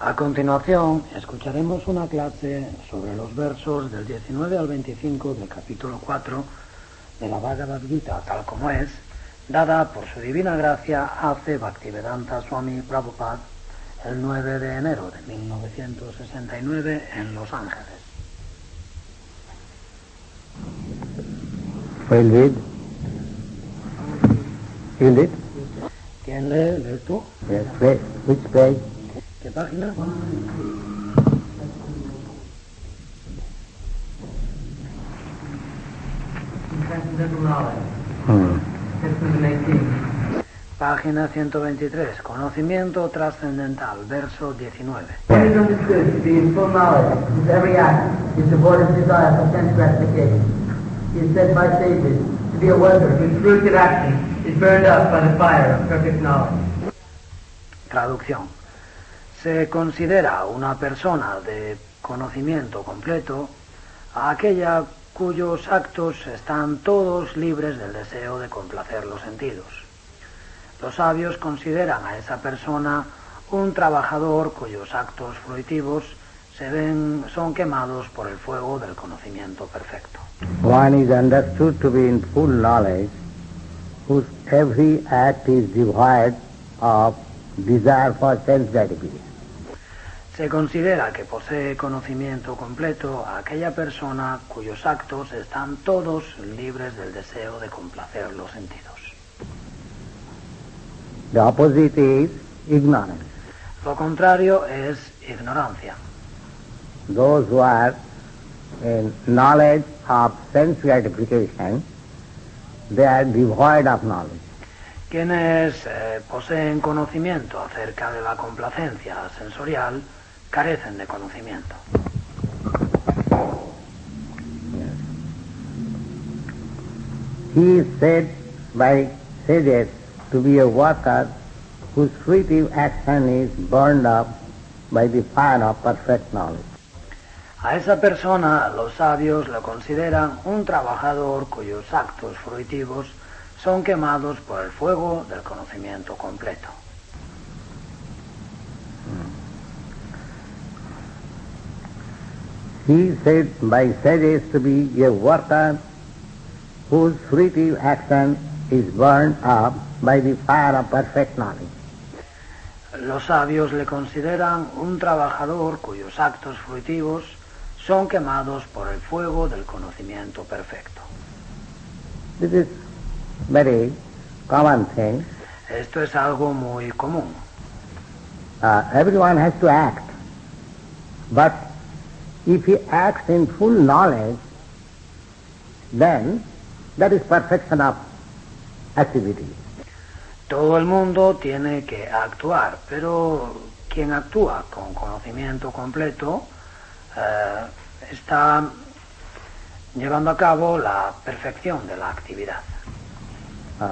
A continuación, escucharemos una clase sobre los versos del 19 al 25 del capítulo 4 de la Bhagavad Gita, tal como es, dada por su divina gracia A.C. Bhaktivedanta Swami Prabhupada el 9 de enero de 1969 en Los Ángeles. Will read? You read? ¿Quién lee? ¿Lees tú? Yes. Page. Which page? ¿Qué página? Página 123. Conocimiento trascendental, verso 19. What is understood to be in full knowledge is every act is devoid of desire for sense gratification. He is said by sages to be a worker whose fruitive action is burned up by the fire of perfect knowledge. Traducción. Se considera una persona de conocimiento completo a aquella cuyos actos están todos libres del deseo de complacer los sentidos. Los sabios consideran a esa persona un trabajador cuyos actos fruitivos son quemados por el fuego del conocimiento perfecto. One is understood to be in full knowledge, whose every act is devoid of desire for sense gratification. Se considera que posee conocimiento completo a aquella persona cuyos actos están todos libres del deseo de complacer los sentidos. The opposite is ignorance. Lo contrario es ignorancia. Those who are in knowledge of sense gratification, they are devoid of knowledge. Quienes poseen conocimiento acerca de la complacencia sensorial carecen de conocimiento. Yes. He is said by sages to be a worker whose fruitive action is burned up by the fire of perfect knowledge. A esa persona los sabios lo consideran un trabajador cuyos actos fruitivos son quemados por el fuego del conocimiento completo. He is said by sages to be a worker whose fruitive action is burned up by the fire of perfect knowledge. Los sabios le consideran un trabajador cuyos actos fruitivos son quemados por el fuego del conocimiento perfecto. This is very common thing. Esto es algo muy común. Everyone has to act, but if he acts in full knowledge, then that is perfection of activity. Todo el mundo tiene que actuar, pero quien actúa con conocimiento completo está llevando a cabo la perfección de la actividad.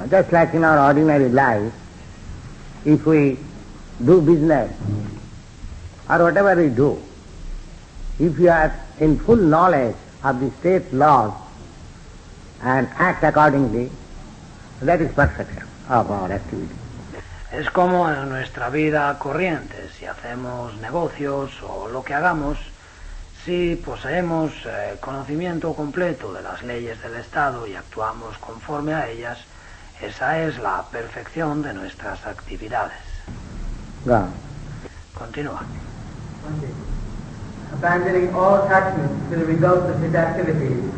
Just like in our ordinary life, if we do business or whatever we do, if you are in full knowledge of the state laws and act accordingly, that is perfection of our activity. Es como en nuestra vida corriente, si hacemos negocios o lo que hagamos, si poseemos conocimiento completo de las leyes del Estado y actuamos conforme a ellas, esa es la perfección de nuestras actividades. Go. Continúa. Abandoning all attachment to the results of his activities,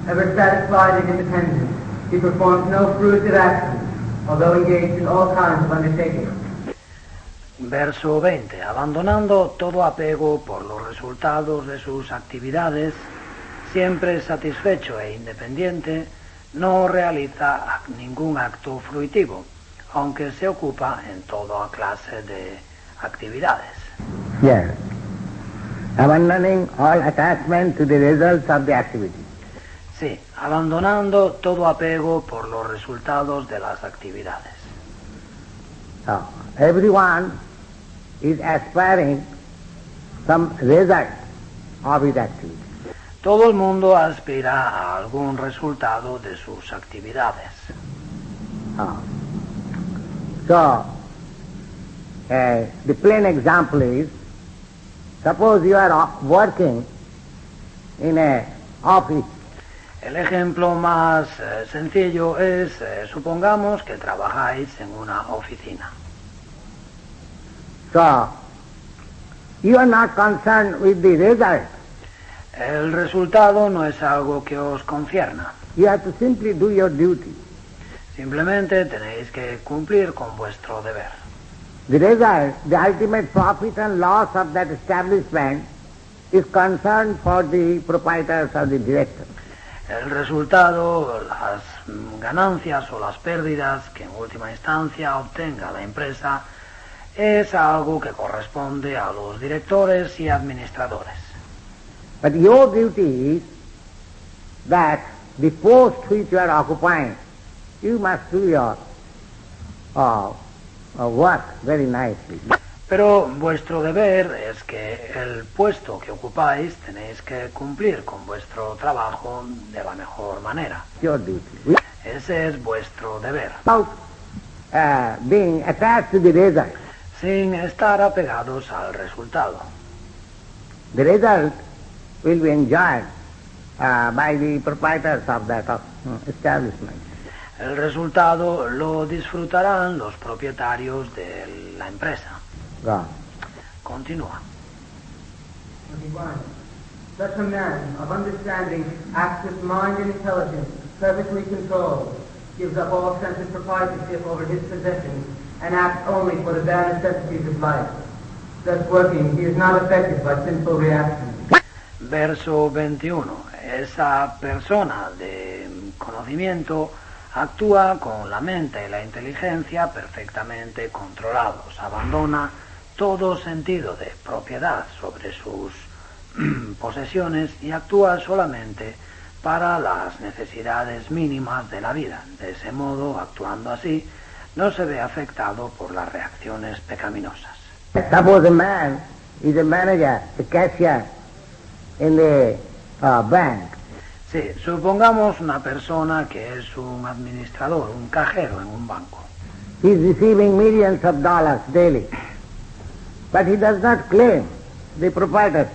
ever satisfied and independent, he performs no fruitive action, although engaged in all kinds of undertakings. Verso 20. Abandonando todo apego por los resultados de sus actividades, siempre satisfecho e independiente, no realiza ningún acto fruitivo, aunque se ocupa en toda clase de actividades. Yes. Abandoning all attachment to the results of the activity. Sí, abandonando todo apego por los resultados de las actividades. So, everyone is aspiring some result of his activity. Todo el mundo aspira a algún resultado de sus actividades. So, the plain example is Suppose you are working in a office. El ejemplo más sencillo es, supongamos que trabajáis en una oficina. So, you are not concerned with the result. El resultado no es algo que os concierna. You have to simply do your duty. Simplemente tenéis que cumplir con vuestro deber. The result, the ultimate profit and loss of that establishment is concerned for the proprietors or the directors. El resultado, las ganancias o las pérdidas que en última instancia obtenga la empresa es algo que corresponde a los directores y administradores. But your duty is that the post which you are occupying, you must do your work very nicely. Pero vuestro deber es que el puesto que ocupáis tenéis que cumplir con vuestro trabajo de la mejor manera. Your duty. Ese es vuestro deber. Without being attached to the result. Sin estar apegados al resultado. The result will be enjoyed by the proprietors of that establishment. El resultado lo disfrutarán los propietarios de la empresa. God. Continúa. 21. Such a man of understanding acts with mind and intelligence, perfectly controlled, gives up all sense of proprietorship over his possessions, and acts only for the bare necessities of life. Thus working, he is not affected by sinful reactions. Verso 21. Esa persona de conocimiento actúa con la mente y la inteligencia perfectamente controlados. Abandona todo sentido de propiedad sobre sus posesiones y actúa solamente para las necesidades mínimas de la vida. De ese modo, actuando así, no se ve afectado por las reacciones pecaminosas. Suppose a man is a manager, a cashier in the bank. Sí, supongamos una persona que es un administrador, un cajero en un banco. He is receiving millions of dollars daily, but he does not claim the proprietorship.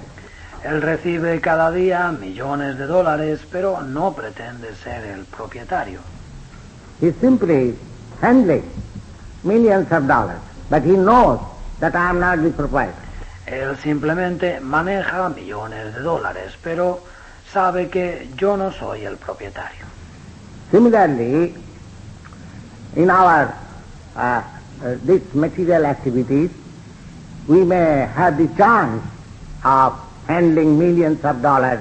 Él recibe cada día millones de dólares, pero no pretende ser el propietario. He is simply handling millions of dollars, but he knows that I am not the proprietor. Él simplemente maneja millones de dólares, pero sabe que yo no soy el propietario. Similarly, in our these material activities, we may have the chance of handling millions of dollars.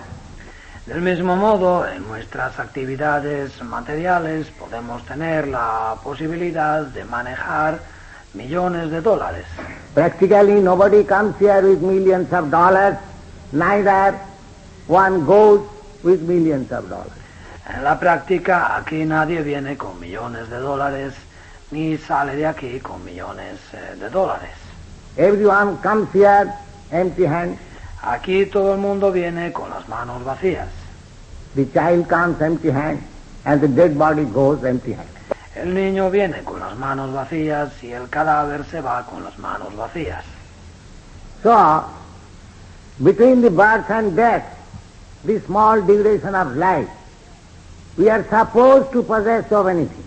Del mismo modo, en nuestras actividades materiales podemos tener la posibilidad de manejar millones de dólares. Practically nobody comes here with millions of dollars, neither one goes with millions of dollars. En la práctica, aquí nadie viene con millones de dólares, ni sale de aquí con millones de dólares. Everyone comes here empty-handed. Aquí todo el mundo viene con las manos vacías. The child comes empty-handed, and the dead body goes empty-handed. El niño viene con las manos vacías y el cadáver se va con las manos vacías. So, between the birth and death, the small duration of life, we are supposed to possess so many things.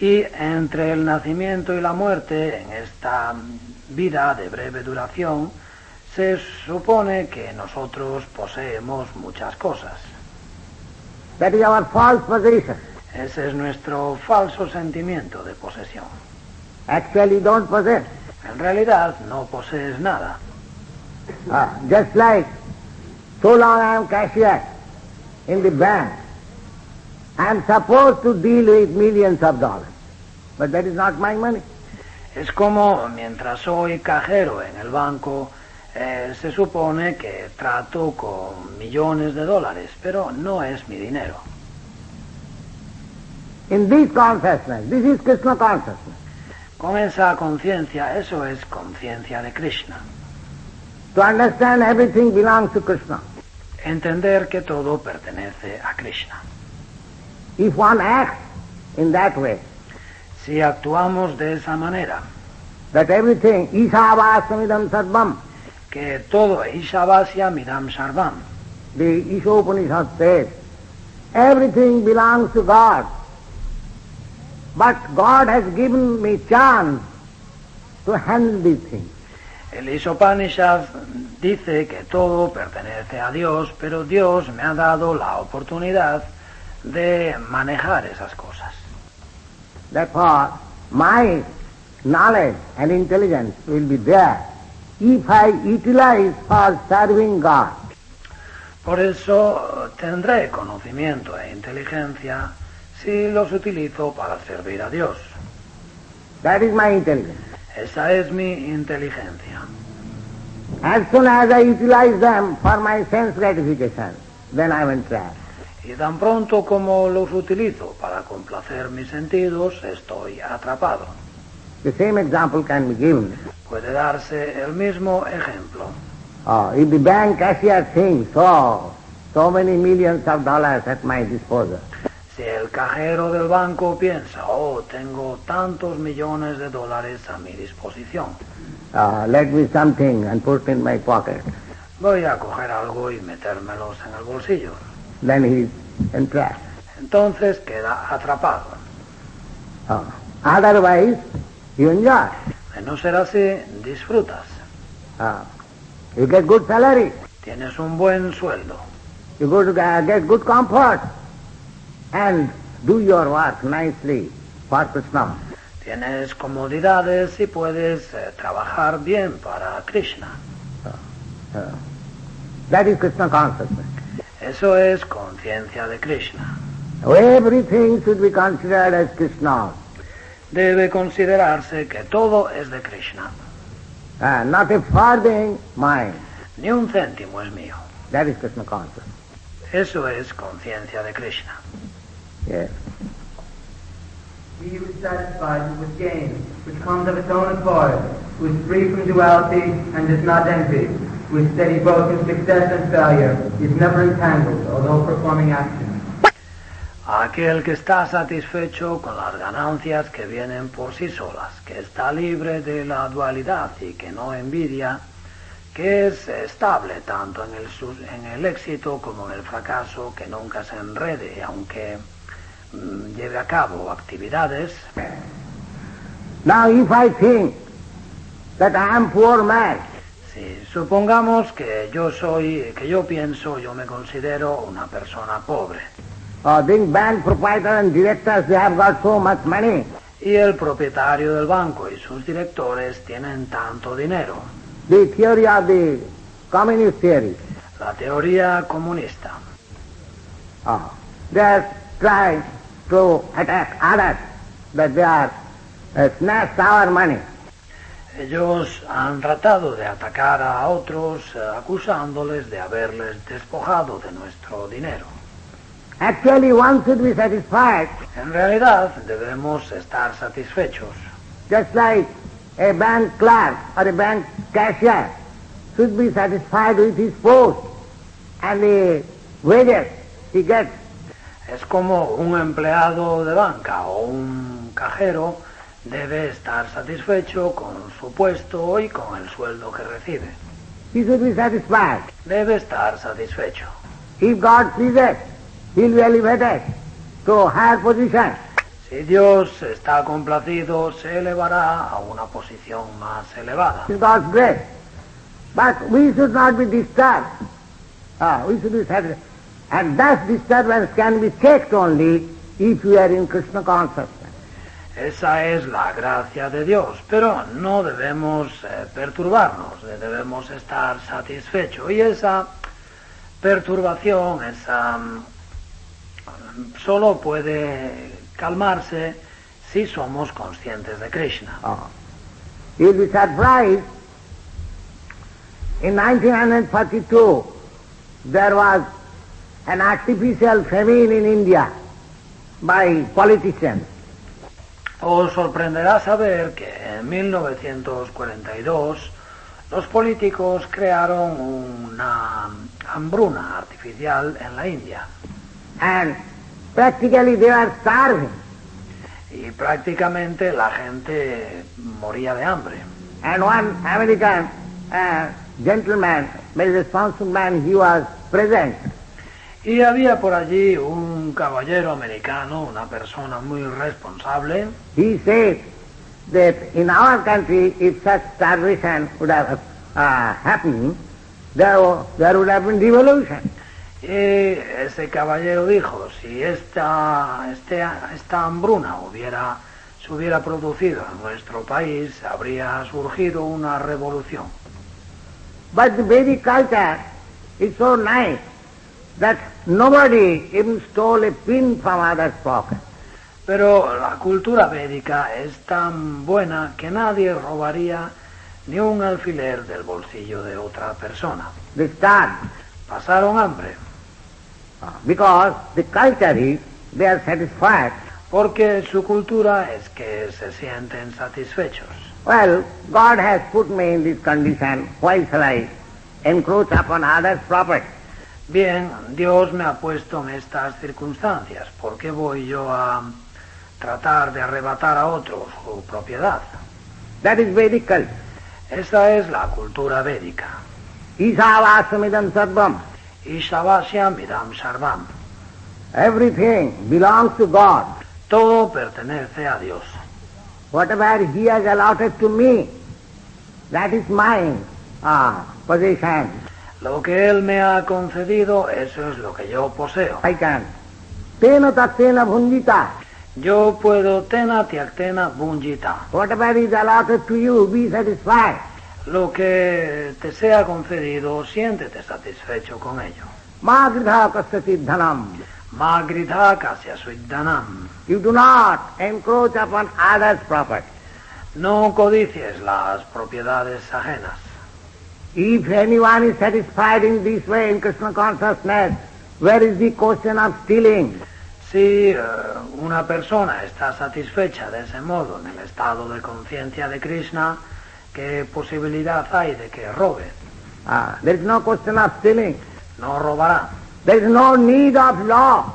Y entre el nacimiento y la muerte, en esta vida de breve duración, se supone que nosotros poseemos muchas cosas. That is our false possession. Ese es nuestro falso sentimiento de posesión. Actually don't possess. En realidad no posees nada. Just like, so long I am cashier in the bank, I am supposed to deal with millions of dollars, but that is not my money. Es como mientras soy cajero en el banco, se supone que trato con millones de dólares, pero no es mi dinero. In this consciousness, this is Krishna consciousness. Con esa conciencia, eso es conciencia de Krishna. To understand everything belongs to Krishna. Entender que todo pertenece a Krishna. If one acts in that way, Si actuamos de esa manera, that everything, Isavasamidam sarvam, que todo Ishavasya Midam Sarvam. The Isha Upanishad says, everything belongs to God, but God has given me chance to handle these things. El Ishopanishad dice que todo pertenece a Dios, pero Dios me ha dado la oportunidad de manejar esas cosas. Therefore, my knowledge and intelligence will be there if I utilize for serving God. Por eso tendré conocimiento e inteligencia si los utilizo para servir a Dios. That is my intelligence. Esa es mi inteligencia. As soon as I utilize them for my sense gratification, then I am entrapped. Y tan pronto como los utilizo para complacer mis sentidos, estoy atrapado. The same example can be given. Puede darse el mismo ejemplo. If the bank cashier thinks, so many millions of dollars at my disposal, Si el cajero del banco piensa, tengo tantos millones de dólares a mi disposición, let me something and put in my pocket, voy a coger algo y metérmelos en el bolsillo. then he is entrapped. Entonces queda atrapado. Otherwise, you enjoy. De no ser así, disfrutas. You get good salary. Tienes un buen sueldo. You go to get good comfort and do your work nicely for Krishna. Tienes comodidades y puedes trabajar bien para Krishna. That is Krishna consciousness. Eso es conciencia de Krishna. Everything should be considered as Krishna. Debe considerarse que todo es de Krishna. Not a farthing mine. Ni un céntimo es mío. That is Krishna consciousness. Eso es conciencia de Krishna. Yes. He who is satisfied with gain, which comes of its own accord, who is free from duality and does not envy, who is steady both in success and failure, is never entangled, although performing action. Aquel que está satisfecho con las ganancias que vienen por sí solas, que está libre de la dualidad y que no envidia, que es estable tanto en el éxito como en el fracaso, que nunca se enrede aunque lleve a cabo actividades. Now if I think that I am poor man, Si supongamos que yo pienso, yo me considero una persona pobre, being bank proprietor and directors, they have got so much money, y el propietario del banco y sus directores tienen tanto dinero. the theory of the communist theory, La teoría comunista. they are trying to attack others, that they are snatched our money. Ellos han tratado de atacar a otros acusándoles de haberles despojado de nuestro dinero. Actually, one should be satisfied, En realidad debemos estar satisfechos, just like a bank clerk or a bank cashier should be satisfied with his post and the wages he gets. Es como un empleado de banca o un cajero debe estar satisfecho con su puesto y con el sueldo que recibe. He should be satisfied. Debe estar satisfecho. If God pleases, he will be elevated to higher position. Si Dios está complacido, se elevará a una posición más elevada. It's God's grace. But we should not be disturbed. We should be satisfied. And that disturbance can be checked only if we are in Krishna consciousness. Esa es la gracia de Dios, pero no debemos perturbarnos, debemos estar satisfechos. Y esa perturbación, solo puede calmarse si somos conscientes de Krishna. You'll be surprised, in 1942, there was an artificial famine in India by politicians. Os sorprenderá saber que en 1942 los políticos crearon una hambruna artificial en la India. And practically they are starving. Y prácticamente la gente moría de hambre. And one American gentleman, very responsible man, he was present. Y había por allí un caballero americano, una persona muy responsable. He said that in our country, if such starvation would have happened, there would have been revolution. Y ese caballero dijo, si esta hambruna se hubiera producido en nuestro país, habría surgido una revolución. But the Vedic culture is so nice that nobody even stole a pin from other's pocket. Pero la cultura védica es tan buena que nadie robaría ni un alfiler del bolsillo de otra persona. They starved Pasaron hambre, because the culture is they are satisfied. porque su cultura es que se sienten satisfechos. Well, God has put me in this condition. Why shall I encroach upon others' property? Bien, Dios me ha puesto en estas circunstancias. ¿Por qué voy yo a tratar de arrebatar a otros su propiedad? That is Vedic culture. Esa es la cultura védica. Isavasamidam sarvam. Ishavasya midam sarvam. Everything belongs to God. Todo pertenece a Dios. Whatever He has allotted to me, that is mine possession. Lo que Él me ha concedido, eso es lo que yo poseo. I can. Tena tattena bhunjita. Yo puedo tena tiaktena bunjita. Whatever is allotted to you, be satisfied. Lo que te sea concedido, siéntete satisfecho con ello. Ma gridha kasyachid dhanam. Ma gridha kasya suiddanam. You do not encroach upon others' property. No codicies las propiedades ajenas. If anyone is satisfied in this way in Krishna consciousness, where is the question of stealing? Si una persona está satisfecha de ese modo en el estado de conciencia de Krishna, ¿qué posibilidad hay de que robe? There is no question of stealing. No robará. There is no need of law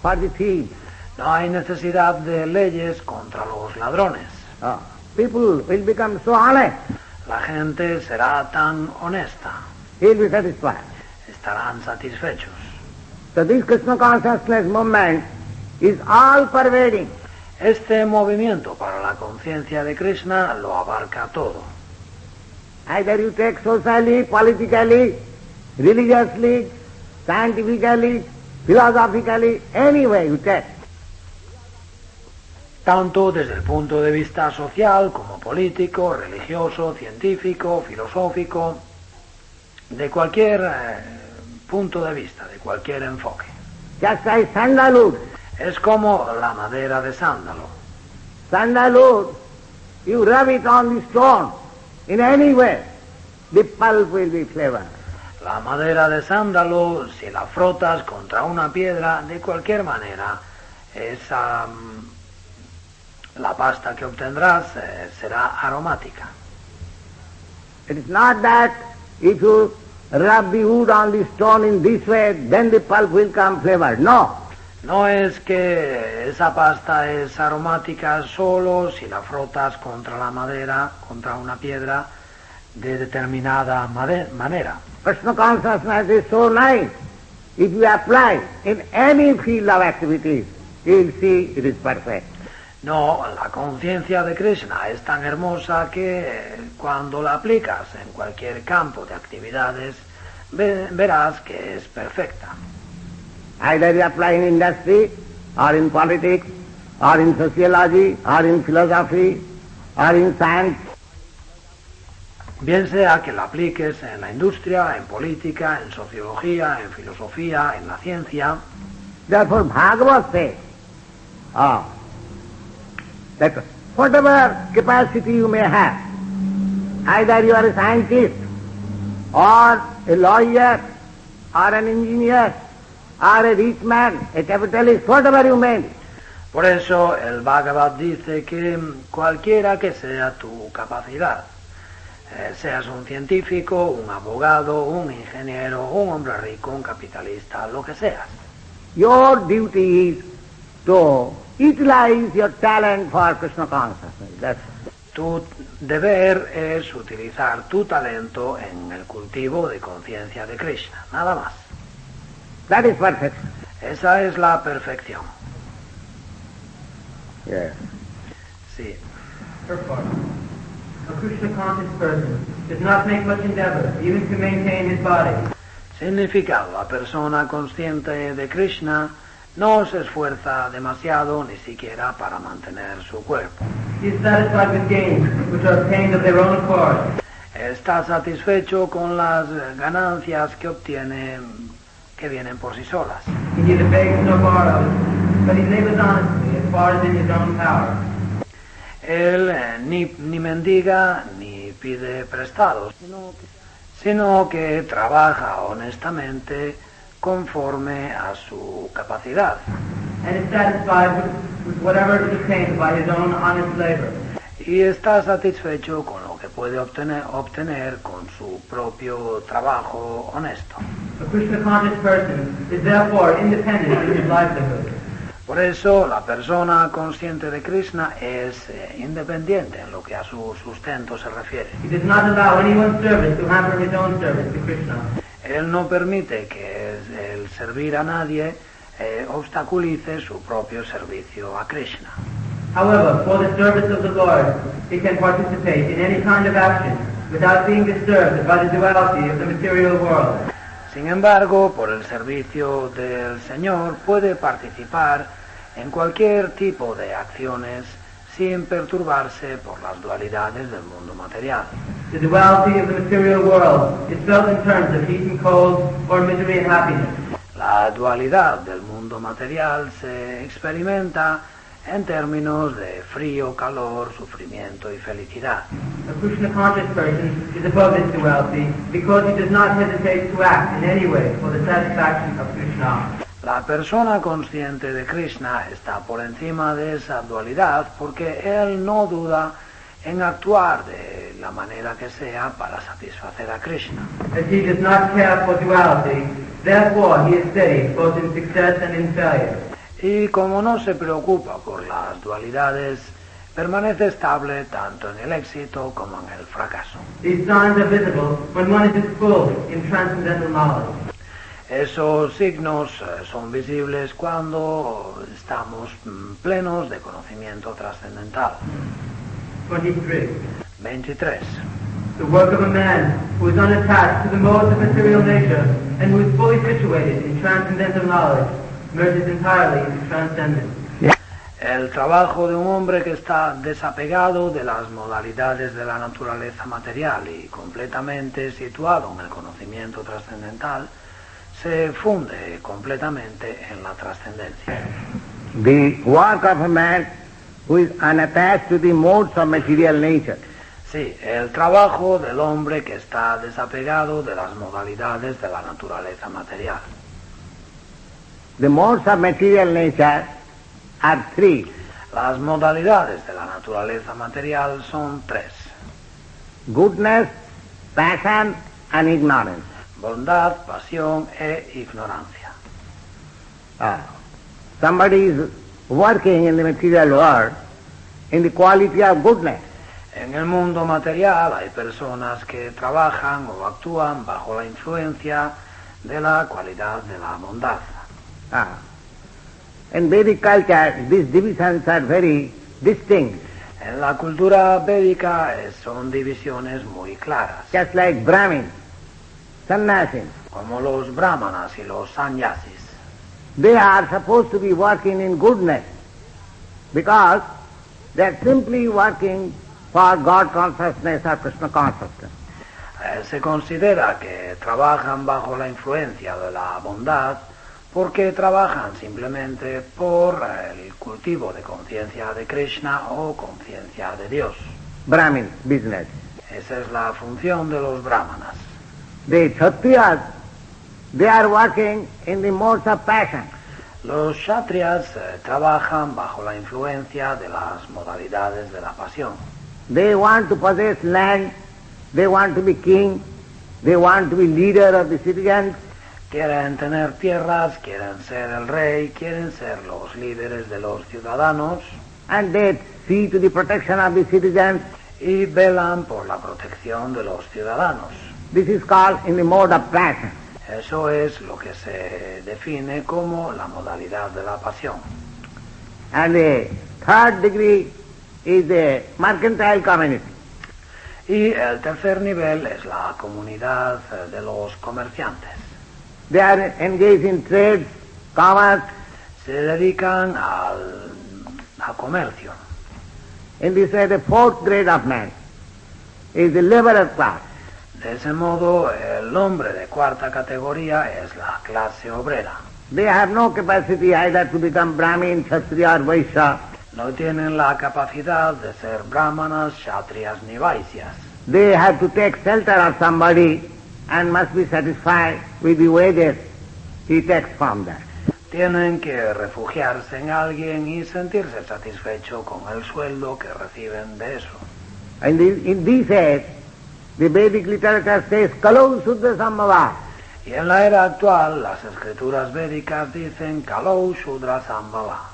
for the thief. No hay necesidad de leyes contra los ladrones. People will become so honest. La gente será tan honesta. He will be satisfied. Estarán satisfechos. So this Krishna consciousness movement is all pervading. Este movimiento para la conciencia de Krishna lo abarca todo. Either you take socially, politically, religiously, scientifically, philosophically, any way you take. Tanto desde el punto de vista social como político, religioso, científico, filosófico, de cualquier punto de vista, de cualquier enfoque. Just like sandalwood. Es como la madera de sándalo. Sandalwood, you rub it on the stone in any way, the pulp will be flavored. La madera de sándalo, si la frotas contra una piedra, de cualquier manera, la pasta que obtendrás será aromática. It is not that if you rub the wood on the stone in this way, then the pulp will come flavored. No. No es que esa pasta es aromática solo si la frotas contra la madera, contra una piedra de determinada manera. Krishna consciousness is so nice. If you apply in any field of activities, you will see it is perfect. No, la conciencia de Krishna es tan hermosa que cuando la aplicas en cualquier campo de actividades, verás que es perfecta. Either you apply in industry, or in politics, or in sociology, or in philosophy, or in science. Bien sea que la apliques en la industria, en política, en sociología, en filosofía, en la ciencia. Therefore Bhagavad says, that whatever capacity you may have, either you are a scientist, or a lawyer, or an engineer, or a rich man, a capitalist, whatever you may be. Por eso el Bhagavad dice que cualquiera que sea tu capacidad, seas un científico, un abogado, un ingeniero, un hombre rico, un capitalista, lo que seas. Your duty is to utilize your talent for Krishna consciousness. Tu deber es utilizar tu talento en el cultivo de conciencia de Krishna, nada más. That is perfection. Esa es la perfección. Yes. Sí. Purport. A Krishna conscious person does not make much endeavor even to maintain his body. Significado: la persona consciente de Krishna no se esfuerza demasiado ni siquiera para mantener su cuerpo. He is satisfied with gains which are obtained of their own accord. Está satisfecho con las ganancias que obtiene, que vienen por sí solas. He neither begs nor borrows, but he labors honestly as far as in his own power. Él ni mendiga ni pide prestados, sino que trabaja honestamente conforme a su capacidad. And is satisfied with whatever is obtained by his own honest labor. Y está satisfecho con lo que puede obtener con su propio trabajo honesto. A Krishna conscious person is therefore independent in his livelihood. Por eso la persona consciente de Krishna es independiente en lo que a su sustento se refiere. He does not allow anyone's service to hamper his own service to Krishna. Él no permite que el servir a nadie obstaculice su propio servicio a Krishna. However, for the service of the Lord, he can participate in any kind of action without being disturbed by the duality of the material world. Sin embargo, por el servicio del Señor puede participar en cualquier tipo de acciones sin perturbarse por las dualidades del mundo material. The duality of the material world is felt in terms of heat and cold, or misery and happiness. La dualidad del mundo material se experimenta en términos de frío, calor, sufrimiento y felicidad. A Krishna conscious person is above this duality because he does not hesitate to act in any way for the satisfaction of Krishna. La persona consciente de Krishna está por encima de esa dualidad porque él no duda en actuar de la manera que sea para satisfacer a Krishna. As he does not care for duality, therefore he is steady both in success and in failure. Y como no se preocupa por las dualidades, permanece estable tanto en el éxito como en el fracaso. These signs are visible when one is full in transcendental knowledge. Esos signos son visibles cuando estamos plenos de conocimiento trascendental. 23. 23. The work of a man who is unattached to the modes of material nature and who is fully situated in transcendental knowledge merges entirely into transcendence. El trabajo de un hombre que está desapegado de las modalidades de la naturaleza material y completamente situado en el conocimiento trascendental se funde completamente en la trascendencia. The work of a man who is unattached to the modes of material nature. Sí, el trabajo del hombre que está desapegado de las modalidades de la naturaleza material. The modes of material nature are three. Las modalidades de la naturaleza material son tres: Goodness, passion and ignorance. bondad, pasión e ignorancia. Somebody is working in the material world in the quality of goodness. En el mundo material hay personas que trabajan o actúan bajo la influencia de la cualidad de la bondad. In Vedic culture, these divisions are very distinct. En la cultura védica son divisiones muy claras, Just like Brahmin, sannyasis, como los brahmanas y los sannyasis. they are supposed to be working in goodness because they are simply working for God consciousness or Krishna consciousness. Se considera que trabajan bajo la influencia de la bondad porque trabajan simplemente por el cultivo de conciencia de Krishna o conciencia de Dios. Brahmin business. Esa es la función de los brahmanas. The Kshatriyas, they are working in the modes of passion. Los kshatriyas trabajan bajo la influencia de las modalidades de la pasión. They want to possess land, they want to be king, they want to be leader of the citizens. Quieren tener tierras, quieren ser el rey, quieren ser los líderes de los ciudadanos And they see to the protection of the citizens. y velan por la protección de los ciudadanos. This is called in the mode of passion. Eso es lo que se define como la modalidad de la pasión. And the third degree is the mercantile community. Y el tercer nivel es la comunidad de los comerciantes. They are engaged in trade, commerce. Se dedican al comercio. In this way, the fourth grade of man is the laborer class. De ese modo, el hombre de cuarta categoría es la clase obrera. They have no capacity either to become Brahmin, Kshatriya or Vaishya. No tienen la capacidad de ser brahmanas, kshatriyas ni vaisyas. They have to take shelter of somebody and must be satisfied with the wages he takes from that. Tienen que refugiarse en alguien y sentirse satisfecho con el sueldo que reciben de eso. In this age, the Vedic literature says, Kalau Sudra Sambhava. Y en la era actual, las escrituras védicas dicen Kalau Shudra Sambhava.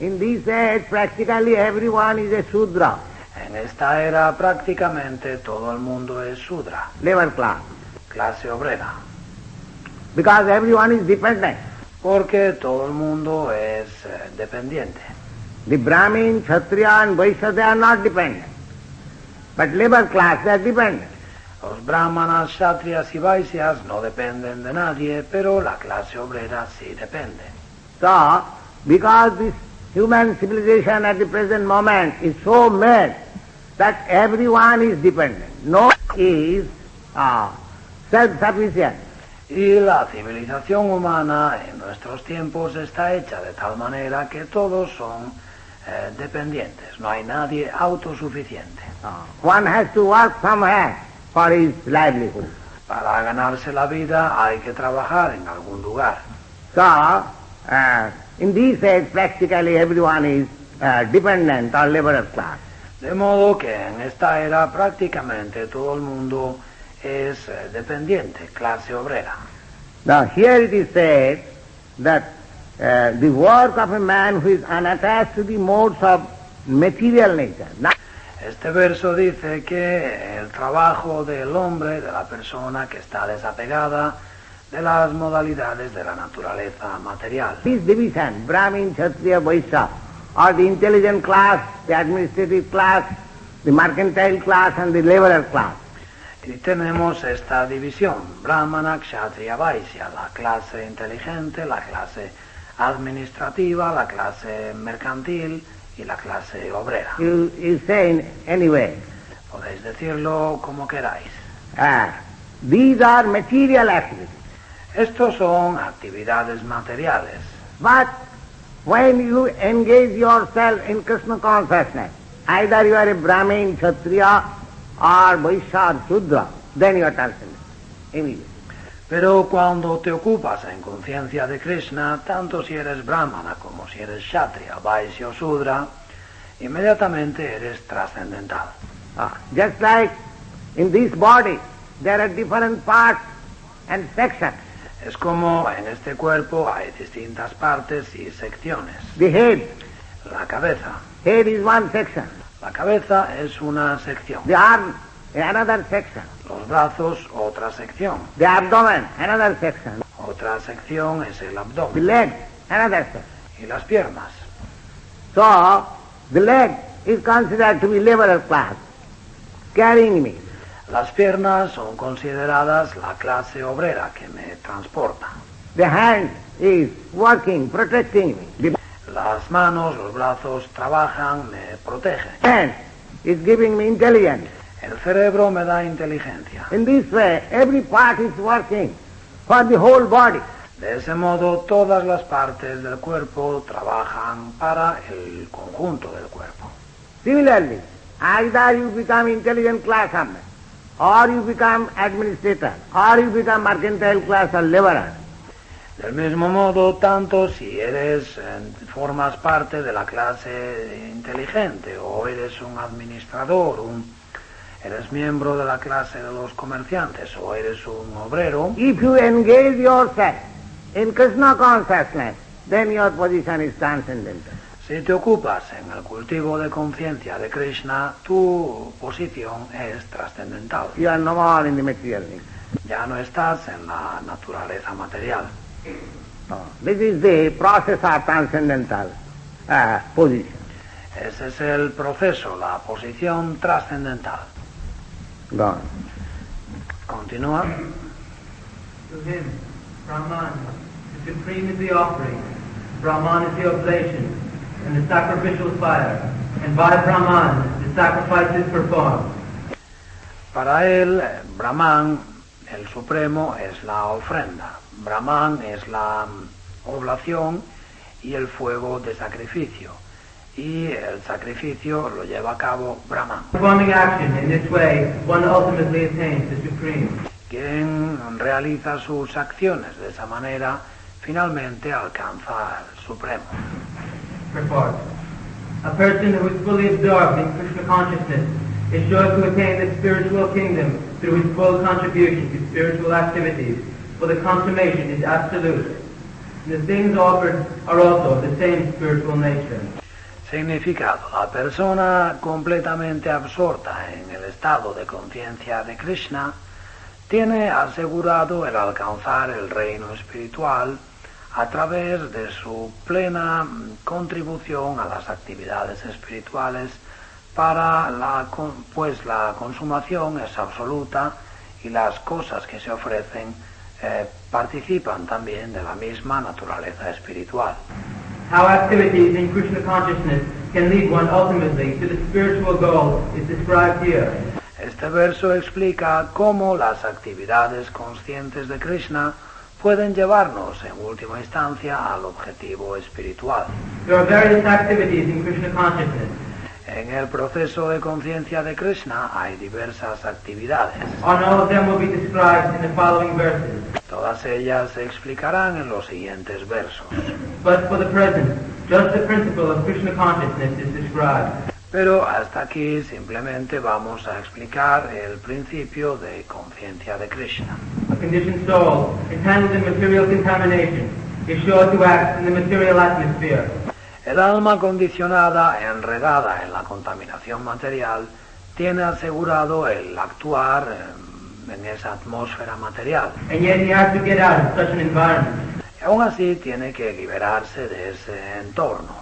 In this age, practically everyone is a Shudra, En esta era prácticamente todo el mundo es Shudra, labor class, clase obrera, because everyone is dependent. porque todo el mundo es dependiente. The Brahmin, Kshatriya and Vaishya, they are not dependent. But labor class, they are dependent. Los brahmanas, kshatriyas y vaisyas no dependen de nadie, pero la clase obrera sí depende. So, because this human civilization at the present moment is so made that everyone is dependent. No one is self-sufficient. Y la civilización humana en nuestros tiempos está hecha de tal manera que todos son dependientes. No hay nadie autosuficiente. One has to work somewhere for his livelihood. Para ganarse la vida hay que trabajar en algún lugar. So, in this age, practically everyone is dependent or laborer class. De modo que en esta era prácticamente todo el mundo es dependiente, clase obrera. Now here it is said that the work of a man who is unattached to the modes of material nature. Now, Este verso dice que el trabajo del hombre, de la persona que está desapegada de las modalidades de la naturaleza material. this division, Brahmin, Kshatriya, Vaishya, or the intelligent class, the administrative class, the mercantile class and the laborer class. Y tenemos esta división, Brahmana, Kshatriya, Vaishya, la clase inteligente, la clase administrativa, la clase mercantil y la clase obrera. You say in any way. Podéis decirlo como queráis. These are material activities. Estos son actividades materiales. But when you engage yourself in Krishna consciousness, either you are a Brahmin, Kshatriya, or Vaishya or Shudra, then you are transcendent immediately. Pero cuando te ocupas en conciencia de Krishna, tanto si eres brahmana como si eres kshatriya, vaishya o shudra, inmediatamente eres trascendental. Just like in this body, there are different parts and sections. Es como en este cuerpo hay distintas partes y secciones. The head, La cabeza. head is one section. La cabeza es una sección. The arm, another section. Los brazos, otra sección. The abdomen, another section. Otra sección es el The abdomen. leg, another section. Y las piernas. So, the leg is considered to be laborer class, carrying me. Las piernas son consideradas la clase obrera que me transporta. The hand is working, protecting me. The Las manos, los brazos trabajan, me protegen. hand is giving me intelligence. El cerebro me da inteligencia. In this way, every part is working for the whole body. De ese modo, todas las partes del cuerpo trabajan para el conjunto del cuerpo. Similarly, either you become intelligent class of man, or you become administrator, or you become mercantile class or laborer. Del mismo modo, tanto si formas parte de la clase inteligente, o eres un administrador, eres miembro de la clase de los comerciantes, o eres un obrero, If you engage yourself in Krishna consciousness, then your position is transcendental. Si te ocupas en el cultivo de conciencia de Krishna, tu posición es trascendental. You are no more in the material thing. Ya no estás en la naturaleza material. No. This is the process of transcendental position. Ese es el proceso, la posición trascendental. Go on. Continúa. To him, Brahman, the supreme is the offering, Brahman is the oblation, and the sacrificial fire, and by Brahman the sacrifice is performed. Para él, Brahman, el Supremo, es la ofrenda. Brahman es la oblación y el fuego de sacrificio. Y el sacrificio lo lleva a cabo Brahman. Performing action in this way, one ultimately attains the supreme. Quien realiza sus acciones de esa manera, finalmente alcanza el Supremo. Purport. A person who is fully absorbed in Krishna consciousness is sure to attain the spiritual kingdom through his full contribution to spiritual activities, for the consummation is absolute. And the things offered are also of the same spiritual nature. Significado. La persona completamente absorta en el estado de conciencia de Krishna tiene asegurado el alcanzar el reino espiritual a través de su plena contribución a las actividades espirituales pues la consumación es absoluta y las cosas que se ofrecen participan también de la misma naturaleza espiritual. How activities in Krishna consciousness can lead one ultimately to the spiritual goal is described here. Este verso explica cómo las actividades conscientes de Krishna pueden llevarnos en última instancia al objetivo espiritual. There are various activities in Krishna consciousness. En el proceso de conciencia de Krishna hay diversas actividades. And all of them will be described in the following verses. Todas ellas se explicarán en los siguientes versos. But for the present, just the principle of Krishna consciousness is described. Pero hasta aquí simplemente vamos a explicar el principio de conciencia de Krishna. A conditioned soul, entangled in material contamination, is sure to act in the material atmosphere. El alma condicionada, enredada en la contaminación material, tiene asegurado el actuar en esa atmósfera material. And yet he has to get out of such an environment. Y aún así tiene que liberarse de ese entorno.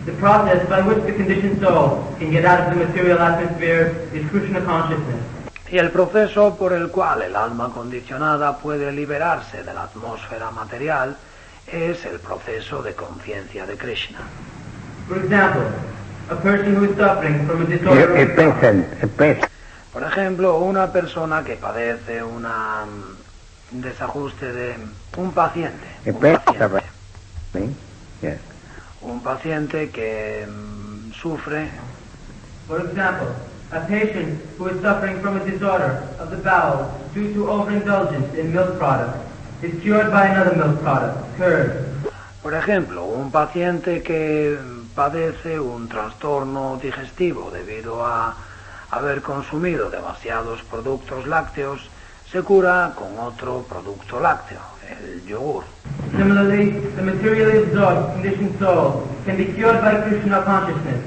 The process by which the conditioned soul can get out of the material atmosphere is Krishna consciousness. Y el proceso por el cual el alma condicionada puede liberarse de la atmósfera material es el proceso de conciencia de Krishna. For example, a person who is suffering from a disorder A patient. Por ejemplo, una persona que padece un desajuste de un paciente. Yes. Un paciente que sufre. For example, a patient who is suffering from a disorder of the bowel due to overindulgence in milk products is cured by another milk product, curd. Por ejemplo, un paciente que padece un trastorno digestivo debido a haber consumido demasiados productos lácteos se cura con otro producto lácteo, el yogur. Similarly, the materially absorbed conditioned soul can be cured by Krishna consciousness.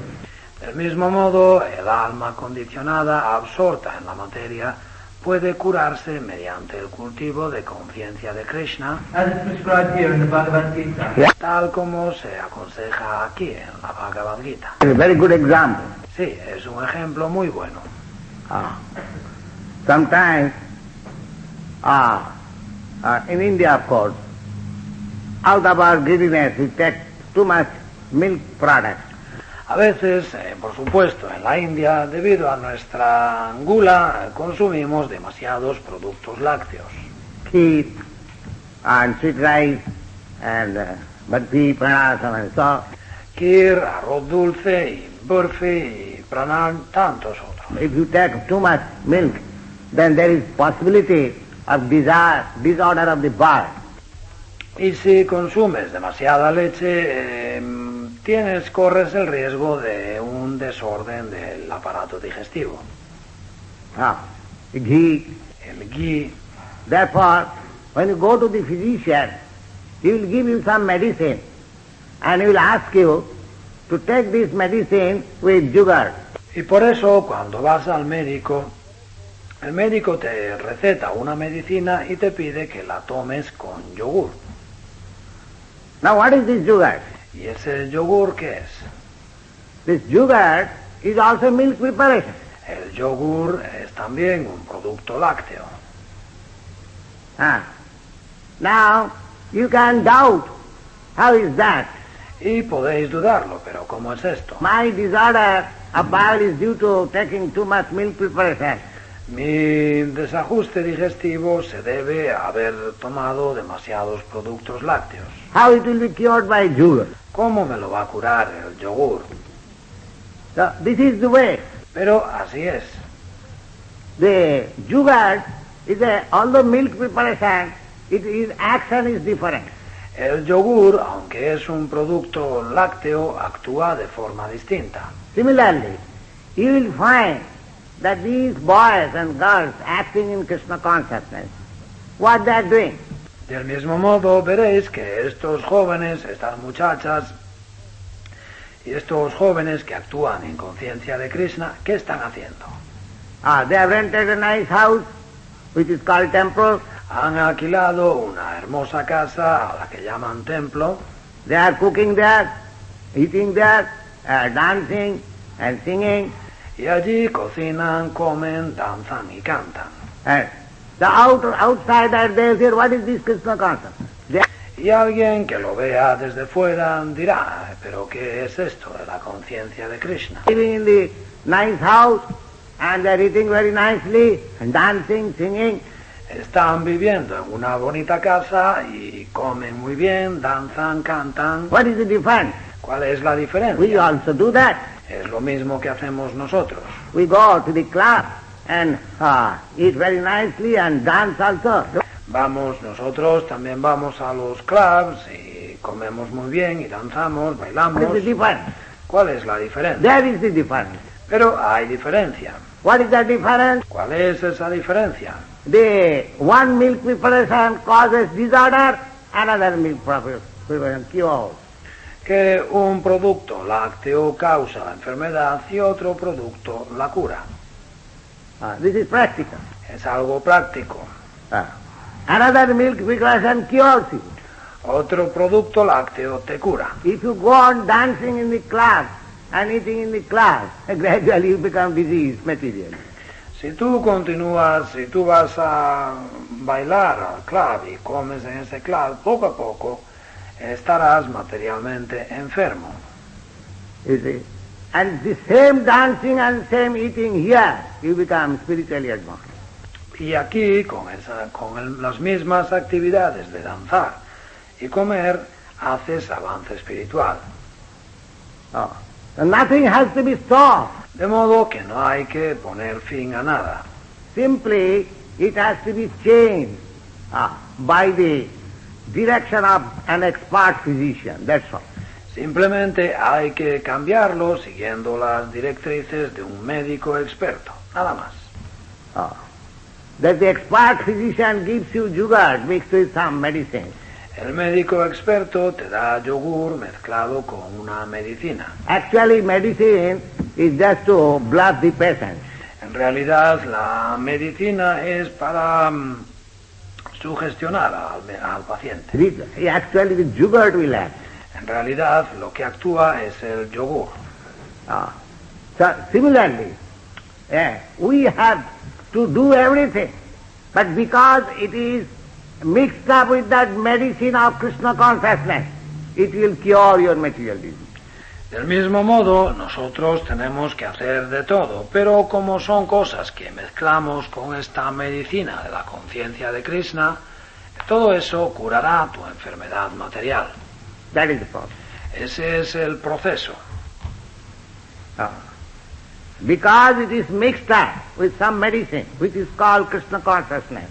Del mismo modo, el alma condicionada, absorta en la materia, puede curarse mediante el cultivo de conciencia de Krishna, As is prescribed here in the Bhagavad Gita. tal como se aconseja aquí en la Bhagavad Gita. A very good example. Sí, es un ejemplo muy bueno. Sometimes, in India, of course, out of our greediness, we take too much milk products. A veces, por supuesto, en la India, debido a nuestra gula, consumimos demasiados productos lácteos. Kheer and sweet rice and barfi, pranasam and so. Kheer, arroz dulce, y burfi, y pranan, tantos otros. If you take too much milk, then there is possibility of disorder of the bowel. Y si consumes demasiada leche, corres el riesgo de un desorden del aparato digestivo. Ghee. El ghee. Therefore, when you go to the physician, he will give you some medicine and he will ask you to take this medicine with sugar. Y por eso cuando vas al médico, el médico te receta una medicina y te pide que la tomes con yogur. Now what is this sugar? ¿Y ese yogur qué es? This sugar is also milk preparation. El yogur es también un producto lácteo. Now you can doubt, how is that? Y podéis dudarlo, pero ¿cómo es esto? My disorder of bowel is due to taking too much milk preparation. Mi desajuste digestivo se debe a haber tomado demasiados productos lácteos. How it will be cured by sugar? ¿Cómo me lo va a curar el yogur? So this is the way. Pero así es. The sugar is although milk preparation, its action is different. El yogur, aunque es un producto lácteo, actúa de forma distinta. Similarly, you will find that these boys and girls acting in Krishna consciousness, what they are doing? Del mismo modo, veréis que estos jóvenes, estas muchachas y estos jóvenes que actúan en conciencia de Krishna, ¿qué están haciendo? They have rented a nice house, which is called temple. Han alquilado una hermosa casa a la que llaman templo. They are cooking there, eating there, dancing and singing. Y allí cocinan, comen, danzan y cantan. The outsider, they say, what is this Krishna consciousness? Y alguien que lo vea desde fuera dirá, ¿pero qué es esto de la conciencia de Krishna? Living in the nice house, and they are eating very nicely, and dancing, singing. Están viviendo en una bonita casa y comen muy bien, danzan, cantan. What is the difference? ¿Cuál es la diferencia? We also do that. Es lo mismo que hacemos nosotros. We go to the club and eat very nicely and dance also. Nosotros también vamos a los clubs y comemos muy bien y danzamos, bailamos. What is the difference? ¿Cuál es la diferencia? There is the difference. Pero hay diferencia. What is the difference? ¿Cuál es esa diferencia? The one milk preparation causes disorder, another milk preparation cures. Que un producto lácteo causa la enfermedad y otro producto la cura. This is practical. Es algo práctico. Another milk preparation cures you. Otro producto lácteo te cura. If you go on dancing in the class and eating in the class, gradually you become disease material. Si tú continúas, si tú vas a bailar al club y comes en ese club, poco a poco estarás materialmente enfermo. You see? And the same dancing and same eating here, you become spiritually advanced. Y aquí, con las mismas actividades de danzar y comer, haces avance espiritual. Nothing has to be stopped. De modo que no hay que poner fin a nada. Simply, it has to be changed by the direction of an expert physician, that's all. Simplemente hay que cambiarlo siguiendo las directrices de un médico experto, nada más. That the expert physician gives you sugar mixed with some medicine. El médico experto te da yogur mezclado con una medicina. Actually, medicine is just to bluff the patient. En realidad, la medicina es para sugestionar al paciente. Actually, the sugar will act. En realidad, lo que actúa es el yogur. So, similarly, we have to do everything, but because it is mixed up with that medicine of Krishna consciousness, it will cure your material disease. Del mismo modo, nosotros tenemos que hacer de todo, pero como son cosas que mezclamos con esta medicina de la conciencia de Krishna, todo eso curará tu enfermedad material. That is the problem. Ese es el proceso. Because it is mixed up with some medicine, which is called Krishna consciousness.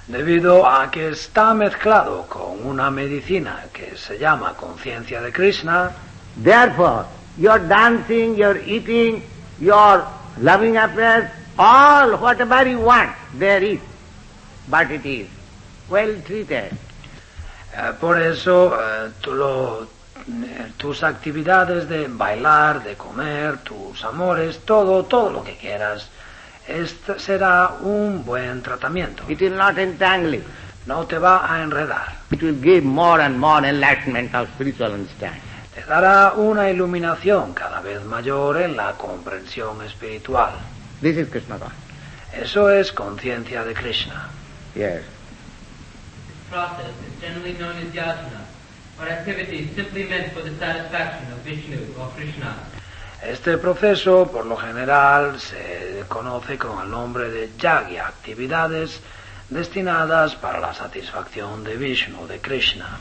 Debido a que está mezclado con una medicina que se llama conciencia de Krishna, therefore, your dancing, your eating, your loving affairs, all whatever you want, there is. But it is well treated. Por eso tus actividades de bailar, de comer, tus amores, todo lo que quieras, será un buen tratamiento. It will not entangle you. No te va a enredar. It will give more and more enlightenment of spiritual understanding. Te dará una iluminación cada vez mayor en la comprensión espiritual. This is Krishna consciousness. Eso es conciencia de Krishna. Yes. This process is generally known as yajna, or activities simply meant for the satisfaction of Vishnu or Krishna. Este proceso, por lo general, se conoce con el nombre de yagya, actividades destinadas para la satisfacción de Vishnu, de Krishna.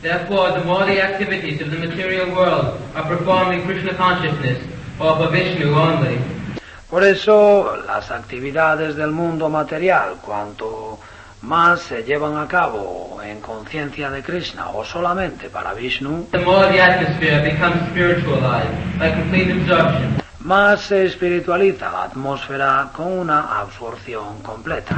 Therefore, the more the activities of the material world are performed in Krishna consciousness, or for Vishnu only, por eso, las actividades del mundo material, cuanto más se llevan a cabo en conciencia de Krishna o solamente para Vishnu, the more the atmosphere becomes spiritualized by complete absorption. Más se espiritualiza la atmósfera con una absorción completa.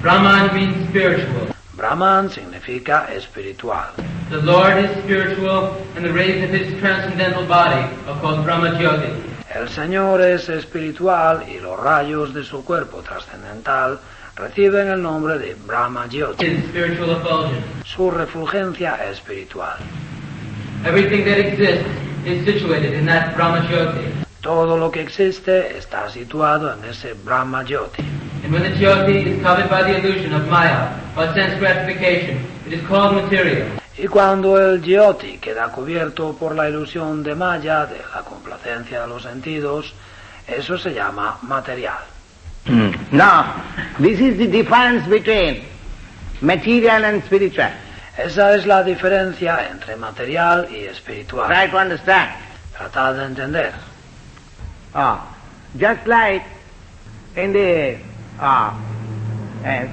Brahman means spiritual. Brahman significa espiritual. The Lord is spiritual, and the rays of His transcendental body are called Brahma Jyoti. El Señor es espiritual y los rayos de su cuerpo trascendental reciben el nombre de Brahma Jyoti. His spiritual effulgence. Su refulgencia espiritual. Everything that exists is situated in that Brahma Jyoti. Todo lo que existe está situado en ese Brahma Jyoti. And when the Jyoti is covered by the illusion of Maya, or sense gratification, it is called material. Y cuando el Jyoti queda cubierto por la ilusión de Maya, de la complacencia de los sentidos, eso se llama material. Now, this is the difference between material and spiritual. Esa es la diferencia entre material y espiritual. Try to understand. Tratad de entender. Just like in the